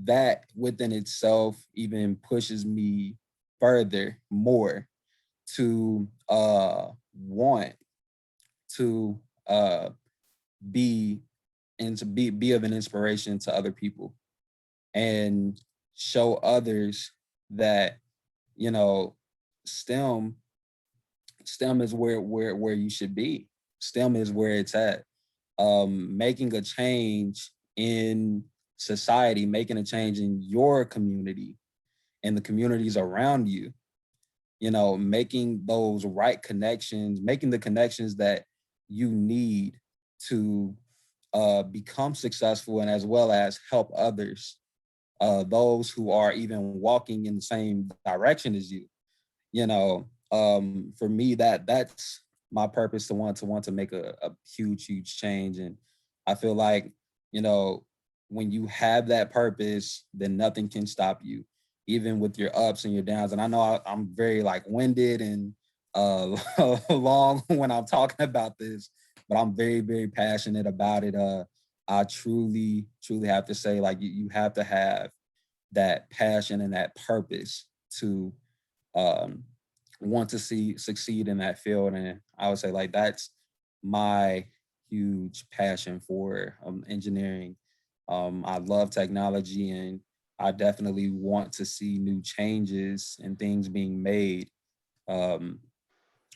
that within itself even pushes me further more to want to be and to be of an inspiration to other people and show others that, you know, STEM is where you should be. STEM is where it's at. Making a change in society, making a change in your community and the communities around you, you know, making those right connections, making the connections that you need to become successful and as well as help others, those who are even walking in the same direction as you. You know, for me, that's my purpose to want to make a huge change. And I feel like, you know, when you have that purpose, then nothing can stop you, even with your ups and your downs. And I know I'm very like winded and long when I'm talking about this, but I'm very passionate about it. I truly have to say, like, you have to have that passion and that purpose to want to succeed in that field. And I would say, like, that's my huge passion for engineering. I love technology, and I definitely want to see new changes and things being made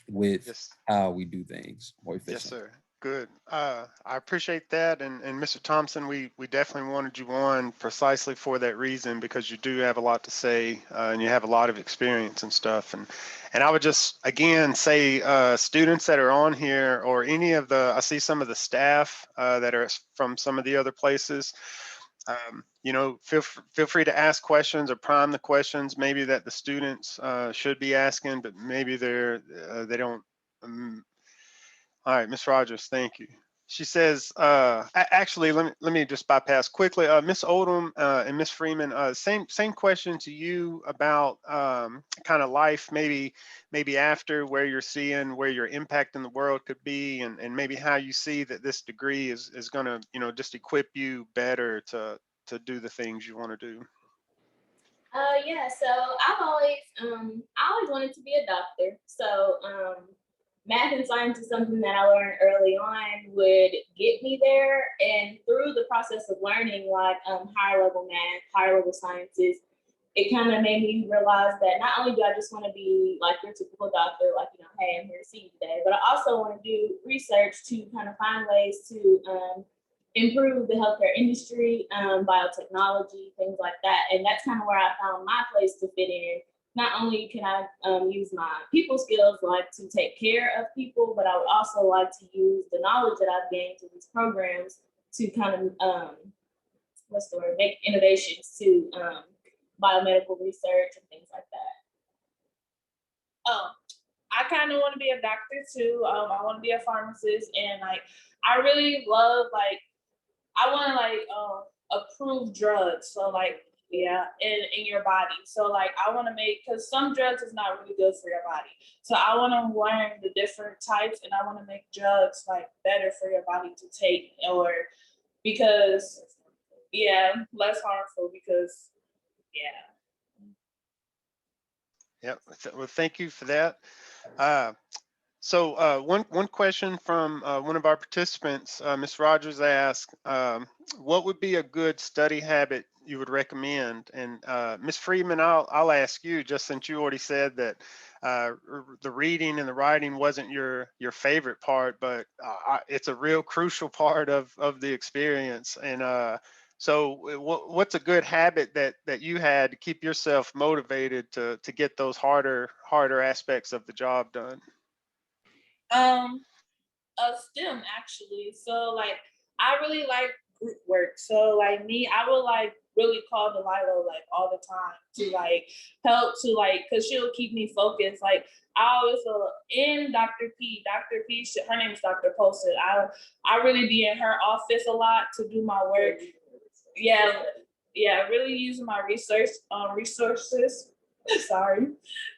with Yes. how we do things more efficient. Yes, sir. Good. I appreciate that. And Mr. Thompson, we definitely wanted you on precisely for that reason, because you do have a lot to say and you have a lot of experience and stuff. And I would just, again, say students that are on here, or any of the, I see some of the staff that are from some of the other places, you know, feel free to ask questions or prime the questions maybe that the students should be asking, but maybe they don't. All right, Miss Rogers, thank you. She says, actually, let me just bypass quickly. Miss Odom and Miss Freeman, same question to you about kind of life, maybe after, where you're seeing where your impact in the world could be, and maybe how you see that this degree is going to, you know, just equip you better to do the things you want to do. Yeah, so I always wanted to be a doctor. So math and science is something that I learned early on would get me there. And through the process of learning like higher level math, higher level sciences, it kind of made me realize that not only do I just want to be like your typical doctor, like, you know, hey, I'm here to see you today, but I also want to do research to kind of find ways to improve the healthcare industry, biotechnology, things like that. And that's kind of where I found my place to fit in. Not only can I use my people skills, like to take care of people, but I would also like to use the knowledge that I've gained through these programs to kind of, make innovations to biomedical research and things like that. I kind of want to be a doctor too. I want to be a pharmacist, and like I really love I want to approve drugs. So like in your body. So like I want to because some drugs is not really good for your body. So I want to learn the different types, and I want to make drugs like better for your body to take, or because less harmful, because Yep. Well, thank you for that. So one question from one of our participants, Ms. Rogers asked, what would be a good study habit you would recommend? And Ms. Friedman, I'll ask you, just since you already said that the reading and the writing wasn't your favorite part, but it's a real crucial part of the experience. And so what's a good habit that you had to keep yourself motivated to get those harder aspects of the job done? STEM actually. So like I really like group work. So like me, I would like really call Delilah like all the time to like help to like, cause she'll keep me focused. Like I always in Dr. P, her name is Dr. Posted. I really be in her office a lot to do my work. Yeah. yeah, really using my resources, sorry,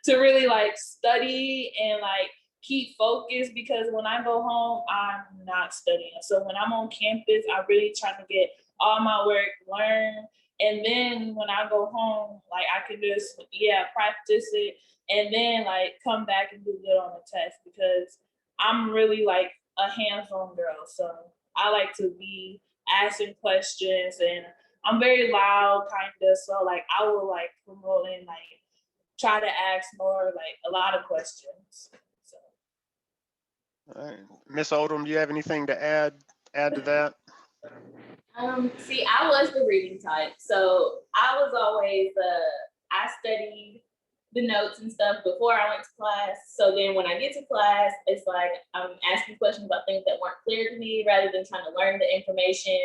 to really like study and like keep focused, because when I go home, I'm not studying. So when I'm on campus, I really try to get all my work learned. And then when I go home, like I can just, yeah, practice it and then like come back and do good on the test, because I'm really like a hands-on girl. So I like to be asking questions, and I'm very loud kind of. So like I will like promote and like try to ask more, like a lot of questions. So. All right. Miss Oldham, do you have anything to add to that? See, I was the reading type, so I was always I studied the notes and stuff before I went to class. So then when I get to class, it's like I'm asking questions about things that weren't clear to me, rather than trying to learn the information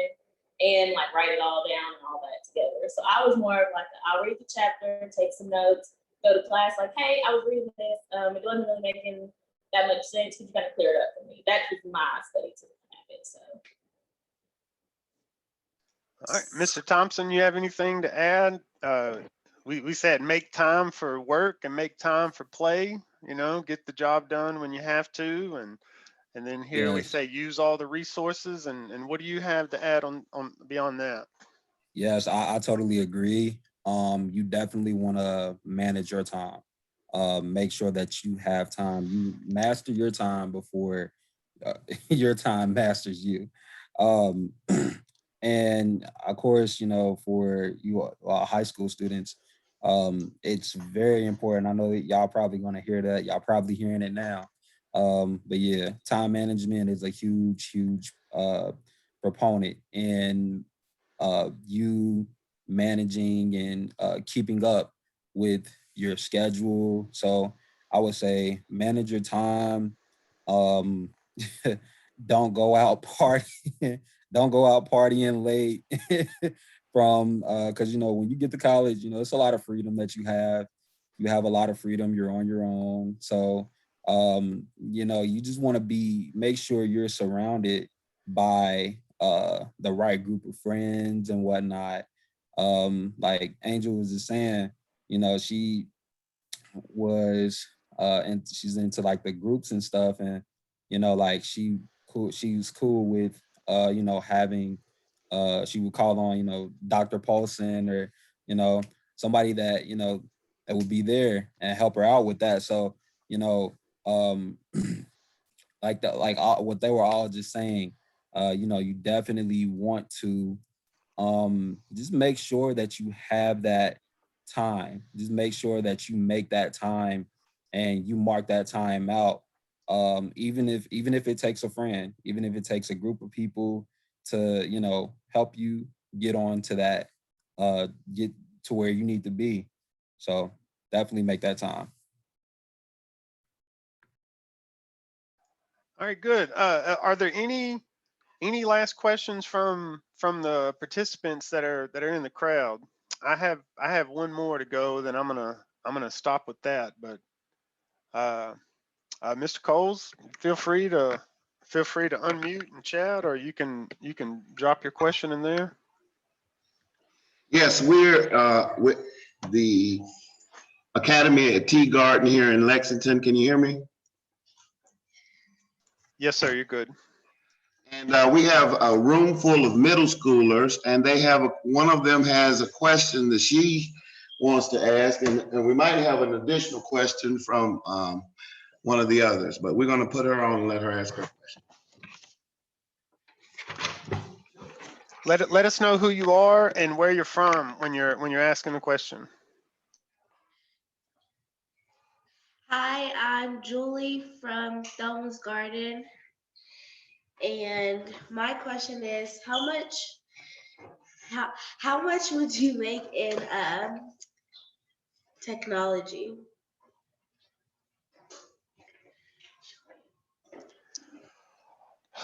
and like write it all down and all that together. So I was more of like, I'll read the chapter, take some notes, go to class like, hey, I was reading this, it wasn't really making that much sense. Could you kind of clear it up for me? That was my study to habit. So. All right, Mr. Thompson, you have anything to add? We said make time for work and make time for play, you know, get the job done when you have to. And then here we Yes. say use all the resources. And what do you have to add on beyond that? Yes, I totally agree. You definitely want to manage your time. Make sure that you have time. You master your time before your time masters you. Um, and of course, you know, for you high school students, it's very important. I know that y'all probably going to hear that. Y'all probably hearing it now. But yeah, time management is a huge proponent in you managing and keeping up with your schedule. So I would say manage your time. Um, don't go out partying. Don't go out partying late from because you know when you get to college, you know it's a lot of freedom that you have. You have a lot of freedom. You're on your own. So you know you just want to make sure you're surrounded by the right group of friends and whatnot. Like Angel was just saying, you know, she was and she's into like the groups and stuff, and you know, like she's cool with you know, having she would call on, you know, Dr. Paulson or, you know, somebody that, you know, that would be there and help her out with that. So, you know, what they were all just saying, you know, you definitely want to just make sure that you have that time. Just make sure that you make that time and you mark that time out. Even if it takes a friend, even if it takes a group of people to, you know, help you get on to that, get to where you need to be. So definitely make that time. All right, good. Are there any last questions from the participants that are in the crowd? I have one more to go, then I'm gonna stop with that. But Mr. Coles, feel free to unmute and chat, or you can drop your question in there. Yes, we're with the Academy at Tea Garden here in Lexington. Can you hear me? Yes, sir. You're good. And we have a room full of middle schoolers, and they have one of them has a question that she wants to ask, and we might have an additional question from one of the others, but we're going to put her on and let her ask her question. Let us know who you are and where you're from when you're asking the question. Hi, I'm Julie from Thelma's Garden. And my question is, how much would you make in technology?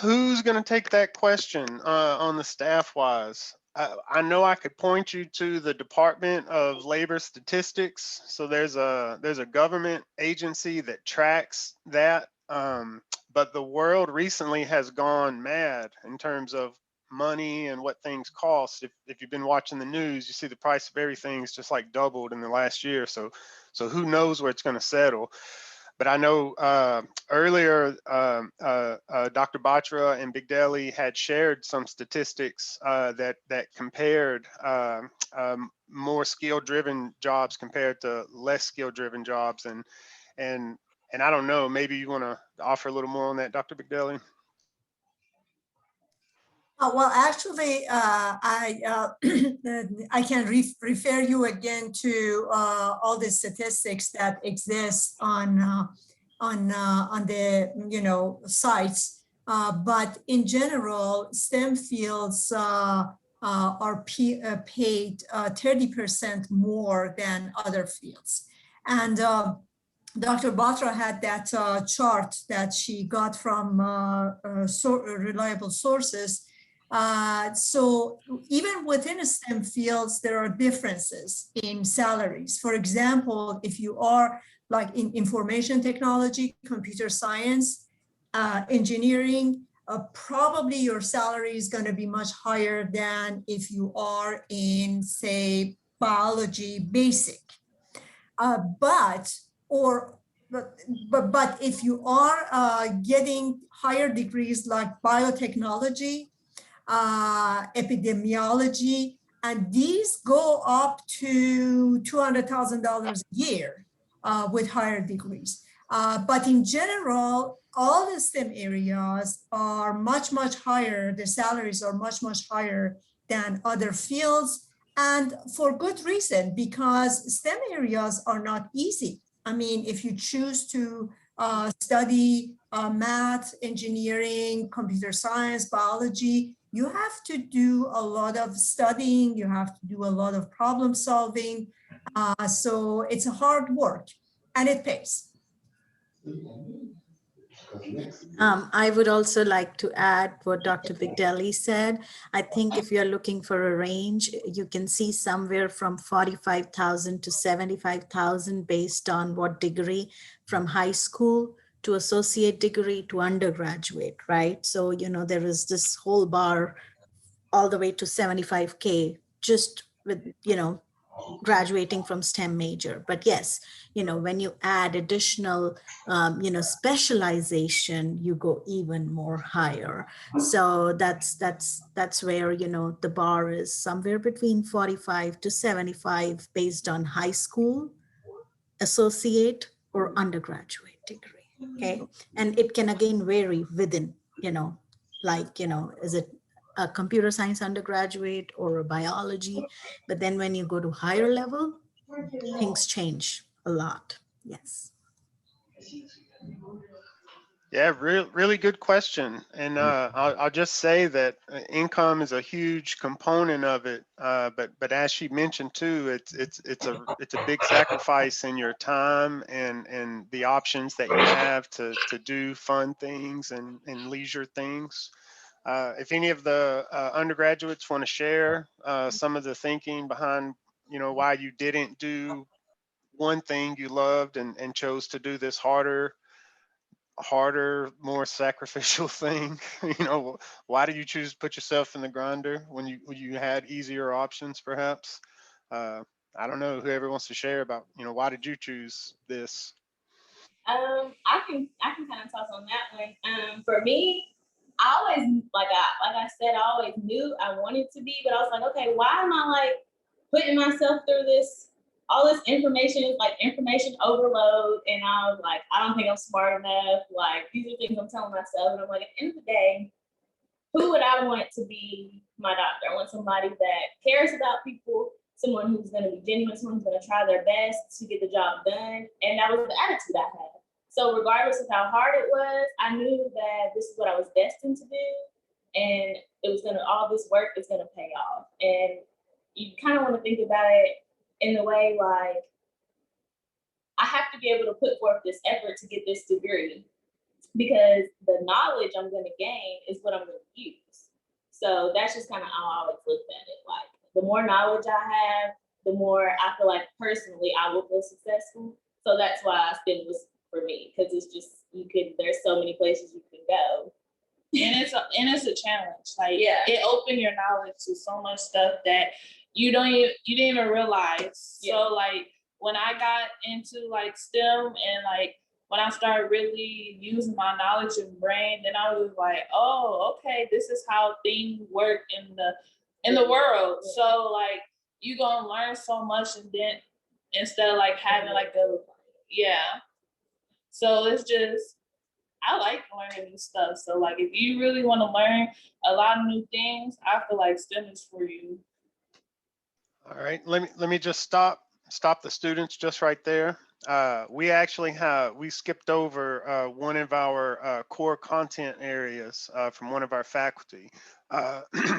Who's going to take that question on the staff wise? I know I could point you to the Department of Labor Statistics. So there's a government agency that tracks that. But the world recently has gone mad in terms of money and what things cost. If you've been watching the news, you see the price of everything's just like doubled in the last year. So who knows where it's going to settle. But I know earlier, Dr. Batra and Big Deli had shared some statistics that compared more skill-driven jobs compared to less skill-driven jobs, and I don't know, maybe you want to offer a little more on that, Dr. Big Deli? Well, actually, I can refer you again to all the statistics that exist on the sites. But in general, STEM fields are paid 30% more than other fields. And Dr. Batra had that chart that she got from reliable sources. So even within STEM fields, there are differences in salaries. For example, if you are like in information technology, computer science, engineering, probably your salary is going to be much higher than if you are in, say, biology basic. But if you are getting higher degrees like biotechnology, epidemiology, and these go up to $200,000 a year with higher degrees. But in general, all the STEM areas are much, much higher. The salaries are much, much higher than other fields. And for good reason, because STEM areas are not easy. I mean, if you choose to study math, engineering, computer science, biology, you have to do a lot of studying, you have to do a lot of problem solving. So it's a hard work and it pays. I would also like to add what Dr. Big Deli said. I think if you're looking for a range, you can see somewhere from 45,000 to 75,000 based on what degree, from high school to associate degree to undergraduate, right? So, there is this whole bar all the way to 75K just with, graduating from STEM major. But yes, when you add additional, specialization, you go even more higher. So that's where, the bar is somewhere between 45 to 75 based on high school, associate, or undergraduate degree. Okay. And it can again vary within, is it a computer science undergraduate or a biology? But then when you go to higher level, things change a lot. Yes. Yeah, really good question. And I'll just say that income is a huge component of it. But as she mentioned too, it's a big sacrifice in your time and the options that you have to do fun things and leisure things. If any of the undergraduates want to share some of the thinking behind, why you didn't do one thing you loved and chose to do this harder, more sacrificial thing. Why did you choose to put yourself in the grinder when you had easier options, perhaps? I don't know, whoever wants to share about, why did you choose this? I can kind of talk on that one. For me, I always like I said, I always knew I wanted to be, but I was like, okay, why am I like putting myself through all this information, like information overload, and I was like, I don't think I'm smart enough. Like, these are things I'm telling myself, and I'm like, at the end of the day, who would I want to be my doctor? I want somebody that cares about people, someone who's going to be genuine, someone who's going to try their best to get the job done, and that was the attitude I had. So regardless of how hard it was, I knew that this is what I was destined to do, and it was all this work is gonna pay off. And you kind of want to think about it in the way like, I have to be able to put forth this effort to get this degree, because the knowledge I'm gonna gain is what I'm gonna use. So that's just kind of how I always looked at it. Like, the more knowledge I have, the more I feel like personally I will feel successful. So that's why STEM was for me, because it's just, there's so many places you can go. and it's a challenge. Like, yeah, it opened your knowledge to so much stuff that you didn't even realize. Yeah. So like when I got into like STEM and like when I started really using my knowledge and brain, then I was like, oh, okay, this is how things work in the world. Yeah. So like you gonna learn so much, and then instead of like having like so it's just, I like learning new stuff. So like if you really want to learn a lot of new things, I feel like STEM is for you. All right, let me just stop the students just right there. We actually we skipped over one of our core content areas from one of our faculty.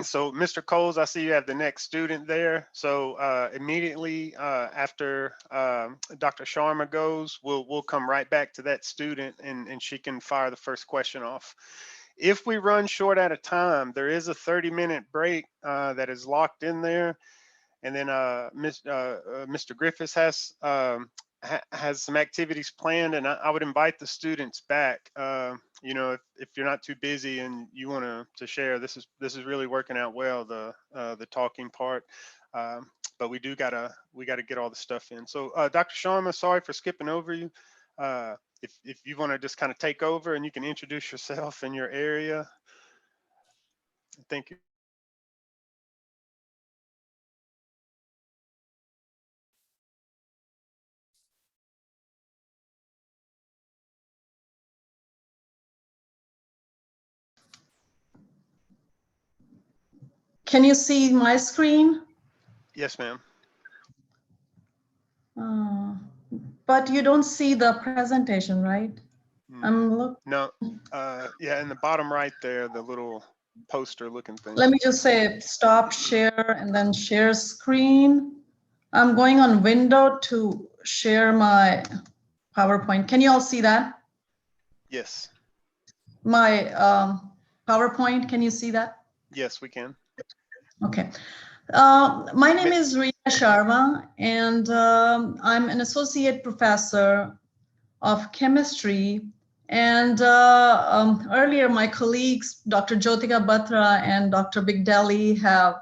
So Mr. Coles, I see you have the next student there. So immediately after Dr. Sharma goes, we'll come right back to that student, and she can fire the first question off. If we run short out of time, there is a 30-minute break that is locked in there. And then Mr. Griffiths has some activities planned, and I would invite the students back. You know, if you're not too busy and you want to share, this is really working out well, the talking part. But we gotta get all the stuff in. So Dr. Sharma, sorry for skipping over you. If you want to just kind of take over and you can introduce yourself and your area. Thank you. Can you see my screen? Yes, ma'am. But you don't see the presentation, right? No, yeah, in the bottom right there, the little poster looking thing. Let me just say stop share and then share screen. I'm going on window to share my PowerPoint. Can you all see that? Yes. My PowerPoint, can you see that? Yes, we can. Okay. My name is Rita Sharma, and I'm an associate professor of chemistry. And earlier, my colleagues, Dr. Jyotika Batra and Dr. Bigdelli, have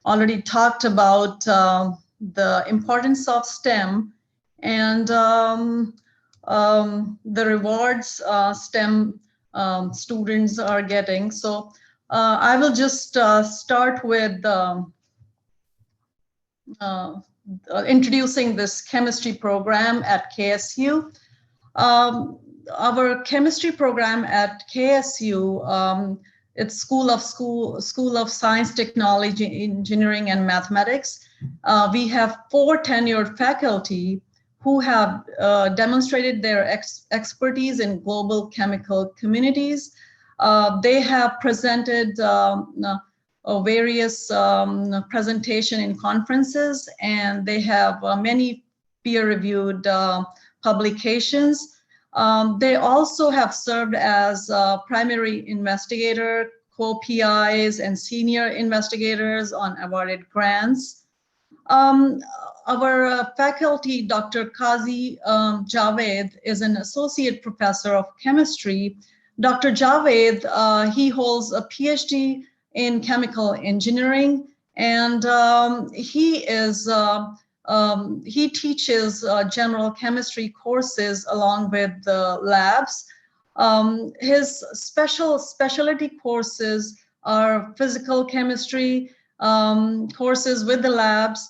already talked about the importance of STEM and the rewards STEM students are getting. So I will just start with introducing this chemistry program at KSU. Our chemistry program at KSU, it's School of Science, Technology, Engineering, and Mathematics. We have 4 tenured faculty who have demonstrated their expertise in global chemical communities. They have presented various presentation in conferences, and they have many peer-reviewed publications. They also have served as primary investigator, co-PIs, and senior investigators on awarded grants. Our faculty, Dr. Qazi Javed, is an associate professor of chemistry. Dr. Javed, he holds a PhD in chemical engineering, and he teaches general chemistry courses along with the labs. His specialty courses are physical chemistry courses with the labs.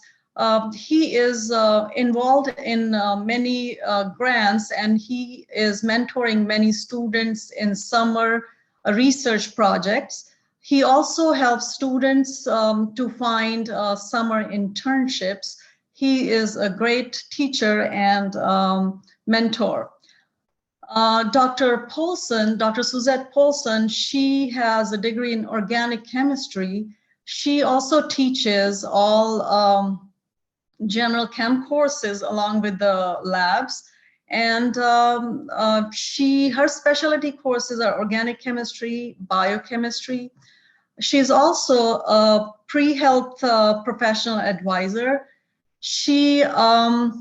He is involved in many grants, and he is mentoring many students in summer research projects. He also helps students to find summer internships. He is a great teacher and mentor. Dr. Paulson, Dr. Suzette Paulson, she has a degree in organic chemistry. She also teaches all general chem courses along with the labs. And her specialty courses are organic chemistry, biochemistry. She's also a pre-health professional advisor. She helps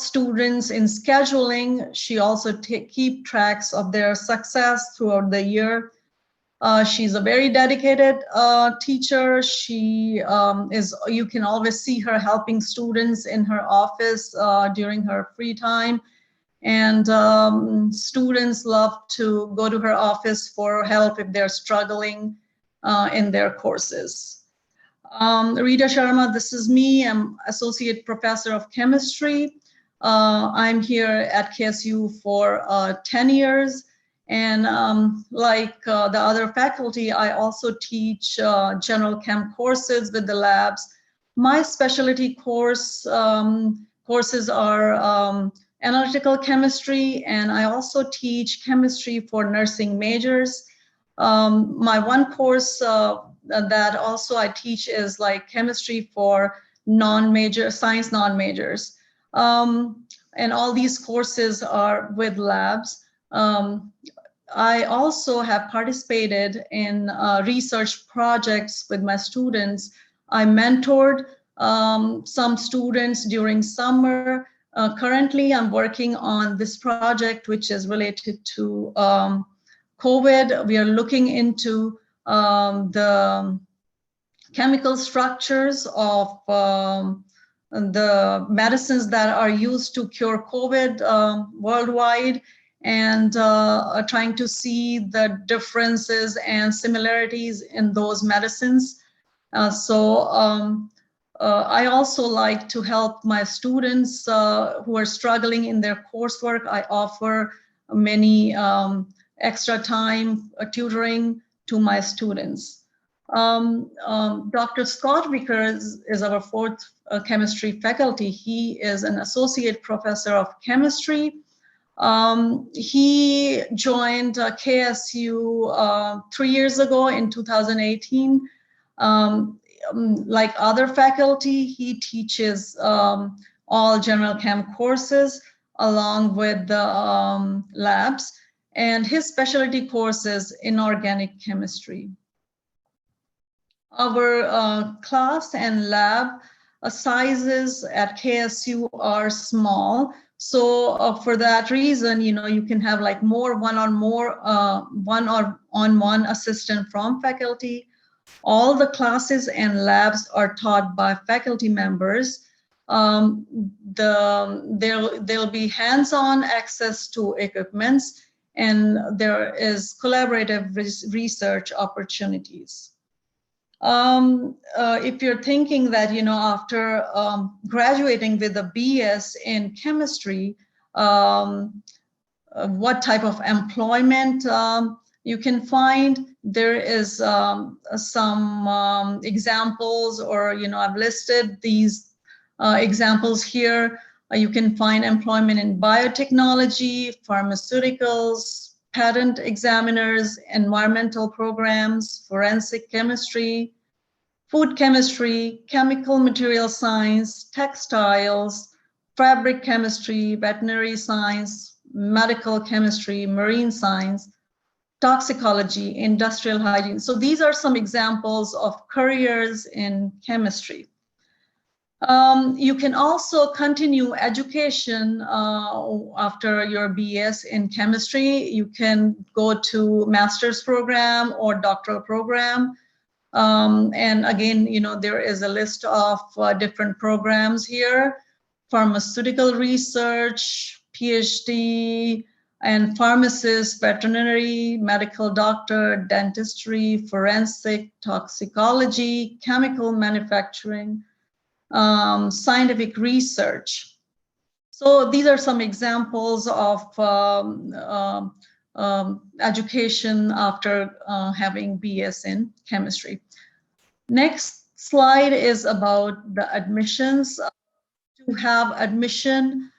students in scheduling. She also keep tracks of their success throughout the year. She's a very dedicated teacher. She you can always see her helping students in her office during her free time. And students love to go to her office for help if they're struggling in their courses. Rita Sharma, this is me. I'm Associate Professor of Chemistry. I'm here at KSU for 10 years. And like the other faculty, I also teach general chem courses with the labs. My specialty courses are analytical chemistry, and I also teach chemistry for nursing majors. My one course that also I teach is like chemistry for science non-majors. And all these courses are with labs. I also have participated in research projects with my students. I mentored some students during summer. Currently, I'm working on this project, which is related to COVID. We are looking into the chemical structures of the medicines that are used to cure COVID worldwide, and trying to see the differences and similarities in those medicines. I also like to help my students who are struggling in their coursework. I offer many extra time tutoring to my students. Dr. Scott Vickers is our fourth chemistry faculty. He is an associate professor of chemistry. He joined KSU 3 years ago in 2018. Like other faculty, he teaches all general chem courses along with the labs, and his specialty course is inorganic chemistry. Our class and lab sizes at KSU are small. So for that reason, you can have like more one-on-one assistant from faculty. All the classes and labs are taught by faculty members. There'll be hands-on access to equipments, and there is collaborative research opportunities. If you're thinking that, after graduating with a BS in chemistry, what type of employment you can find, there is some examples, or, I've listed these examples here. You can find employment in biotechnology, pharmaceuticals, patent examiners, environmental programs, forensic chemistry, food chemistry, chemical material science, textiles, fabric chemistry, veterinary science, medical chemistry, marine science, toxicology, industrial hygiene. So these are some examples of careers in chemistry. You can also continue education after your BS in chemistry. You can go to master's program or doctoral program. And again, there is a list of different programs here: pharmaceutical research, PhD, and pharmacist, veterinary, medical doctor, dentistry, forensic, toxicology, chemical manufacturing, scientific research. So these are some examples of education after having BS in chemistry. Next slide is about the admissions. To have admission,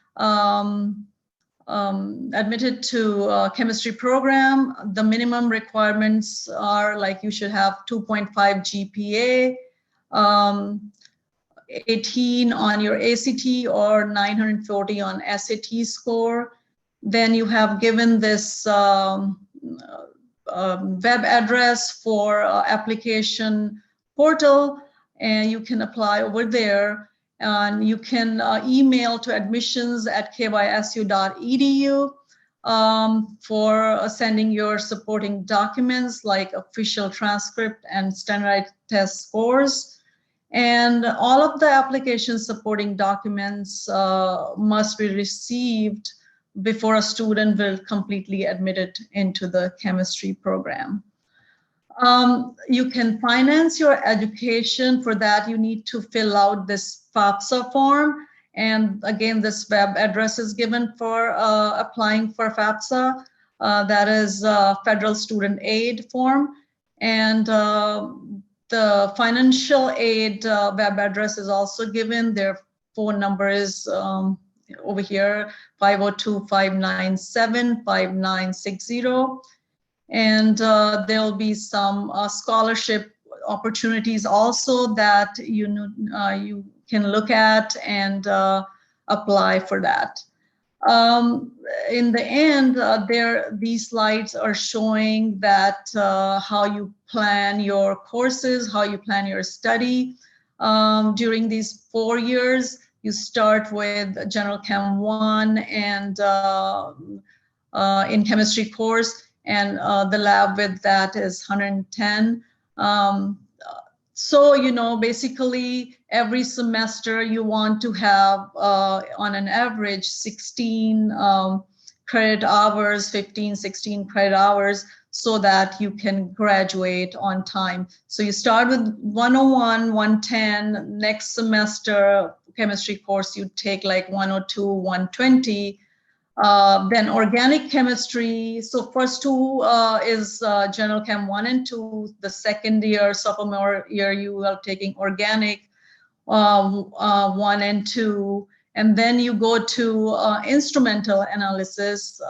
admitted to chemistry program, the minimum requirements are like you should have 2.5 GPA, 18 on your ACT or 940 on SAT score. Then you have given this web address for application portal, and you can apply over there. And you can email to admissions@kysu.edu for sending your supporting documents like official transcript and standardized test scores. And all of the application supporting documents must be received before a student will completely admitted into the chemistry program. You can finance your education. For that, you need to fill out this FAFSA form. And again, this web address is given for applying for FAFSA. That is Federal Student Aid form. And the financial aid web address is also given. Their phone number is over here, 502-597-5960. And there'll be some scholarship opportunities also that you can look at and apply for that. In the end, these slides are showing that how you plan your courses, how you plan your study. During these 4 years, you start with General Chem 1 and in chemistry course, and the lab with that is 110. So, basically every semester you want to have on an average 16 credit hours, 15, 16 credit hours, so that you can graduate on time. So you start with 101, 110, next semester chemistry course you take like 102, 120. Then organic chemistry. So first two is General Chem 1 and 2. The second year, sophomore year, you are taking organic 1 and 2. And then you go to instrumental analysis.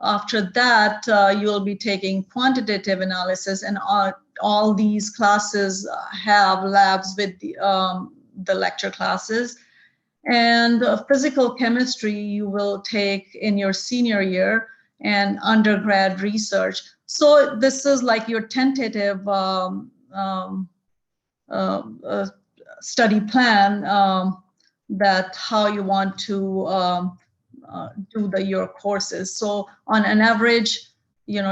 After that, you'll be taking quantitative analysis, and all these classes have labs with the lecture classes. And physical chemistry you will take in your senior year, and undergrad research. So this is like your tentative study plan, that how you want to do your courses. So on an average,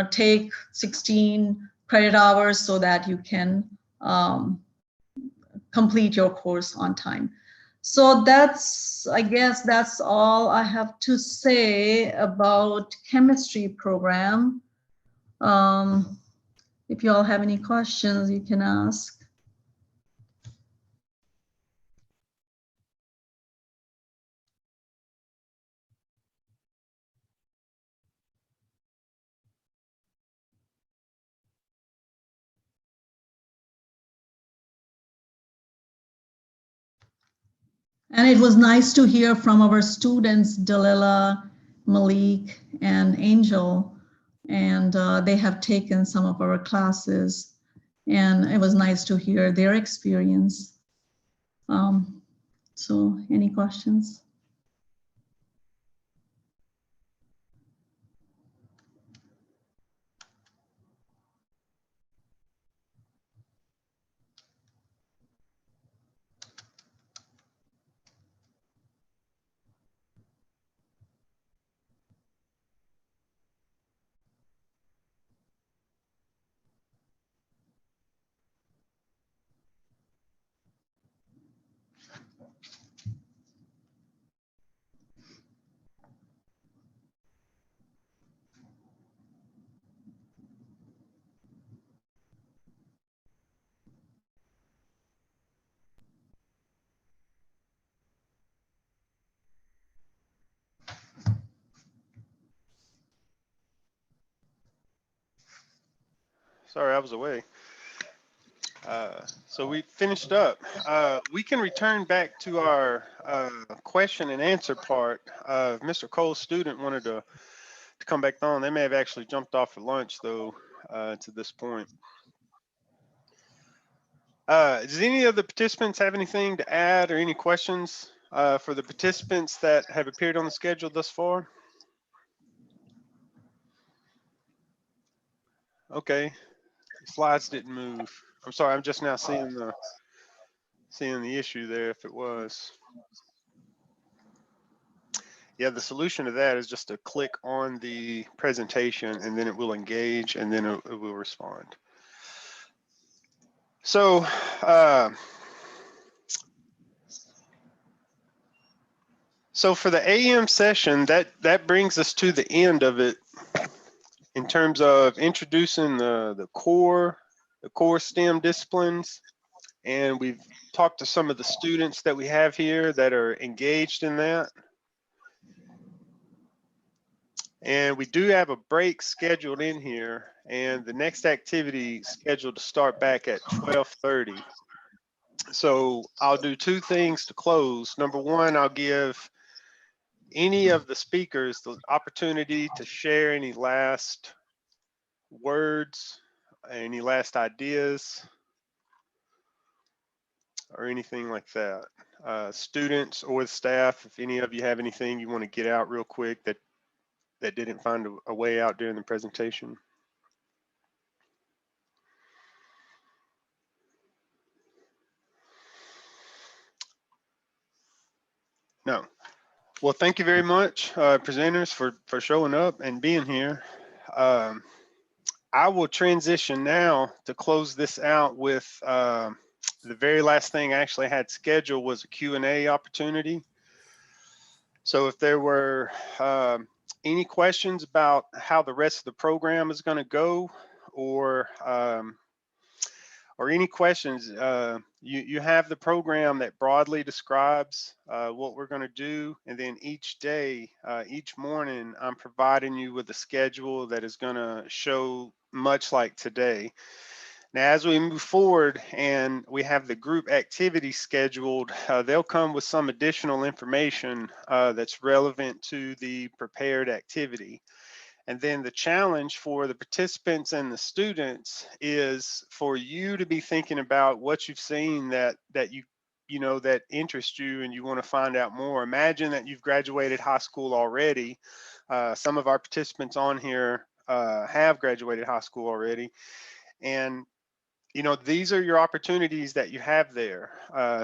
take 16 credit hours so that you can complete your course on time. So I guess that's all I have to say about chemistry program. If you all have any questions, you can ask. And it was nice to hear from our students, Dalila, Malik, and Angel, and they have taken some of our classes, and it was nice to hear their experience. So any questions? Sorry, I was away. So we finished up. We can return back to our question and answer part. Mr. Cole's student wanted to come back on. They may have actually jumped off for lunch though to this point. Does any of the participants have anything to add or any questions for the participants that have appeared on the schedule thus far? Okay, the slides didn't move. I'm sorry, I'm just now seeing seeing the issue there if it was. Yeah, the solution to that is just to click on the presentation and then it will engage and then it will respond. So, so for the AM session, that brings us to the end of it in terms of introducing the core STEM disciplines. And we've talked to some of the students that we have here that are engaged in that. And we do have a break scheduled in here, and the next activity scheduled to start back at 12:30. So I'll do two things to close. Number one, I'll give any of the speakers the opportunity to share any last words, any last ideas, or anything like that. Students or the staff, if any of you have anything you want to get out real quick that didn't find a way out during the presentation. No. Well, thank you very much, presenters, for showing up and being here. I will transition now to close this out with the very last thing I actually had scheduled was a Q&A opportunity. So if there were any questions about how the rest of the program is going to go, or any questions, you have the program that broadly describes what we're going to do, and then each day, each morning, I'm providing you with a schedule that is going to show much like today. Now, as we move forward and we have the group activity scheduled, they'll come with some additional information that's relevant to the prepared activity. And then the challenge for the participants and the students is for you to be thinking about what you've seen that that interests you and you want to find out more. Imagine that you've graduated high school already. Some of our participants on here have graduated high school already. And these are your opportunities that you have there.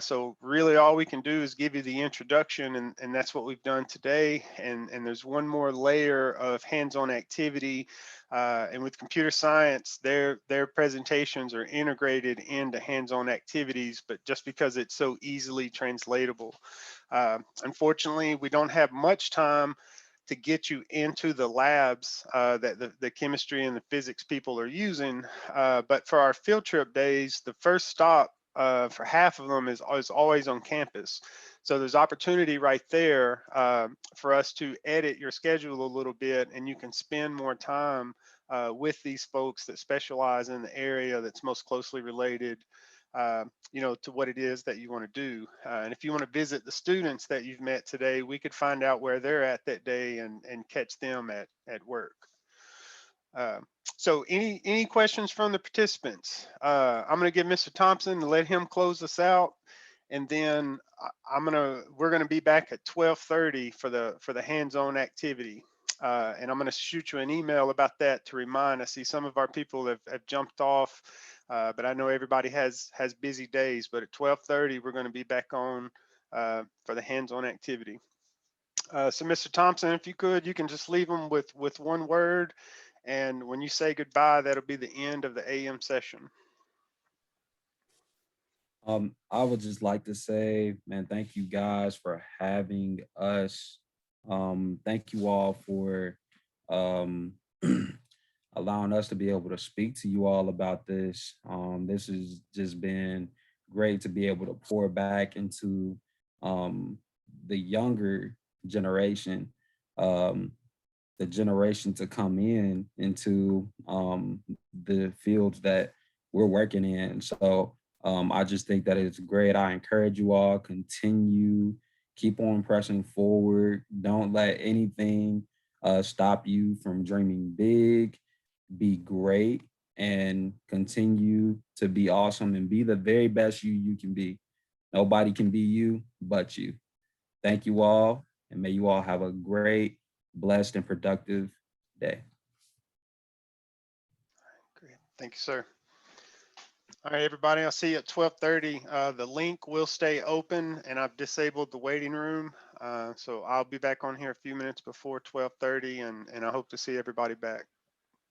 So really all we can do is give you the introduction, and that's what we've done today. And there's one more layer of hands-on activity. And with computer science, their presentations are integrated into hands-on activities, but just because it's so easily translatable. Unfortunately, we don't have much time to get you into the labs that the chemistry and the physics people are using. But for our field trip days, the first stop for half of them is always on campus. So there's opportunity right there for us to edit your schedule a little bit, and you can spend more time with these folks that specialize in the area that's most closely related to what it is that you want to do. And if you want to visit the students that you've met today, we could find out where they're at that day and catch them at work. So any questions from the participants? I'm going to give Mr. Thompson and let him close us out. And then we're going to be back at 12:30 for the hands-on activity. And I'm going to shoot you an email about that to remind. I see some of our people have jumped off, but I know everybody has busy days. But at 12:30, we're going to be back on for the hands-on activity. So Mr. Thompson, if you can just leave them with one word. And when you say goodbye, that'll be the end of the AM session. I would just like to say, man, thank you guys for having us. Thank you all for allowing us to be able to speak to you all about this. This has just been great to be able to pour back into the younger generation, the generation to come into the fields that we're working in. So I just think that it's great. I encourage you all, continue, keep on pressing forward. Don't let anything stop you from dreaming big, be great, and continue to be awesome and be the very best you can be. Nobody can be you but you. Thank you all, and may you all have a great, blessed, and productive day. Great. Thank you, sir. All right, everybody, I'll see you at 12:30. The link will stay open and I've disabled the waiting room. So I'll be back on here a few minutes before 12:30 and I hope to see everybody back.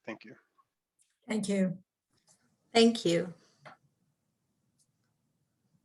Thank you. Thank you. Thank you.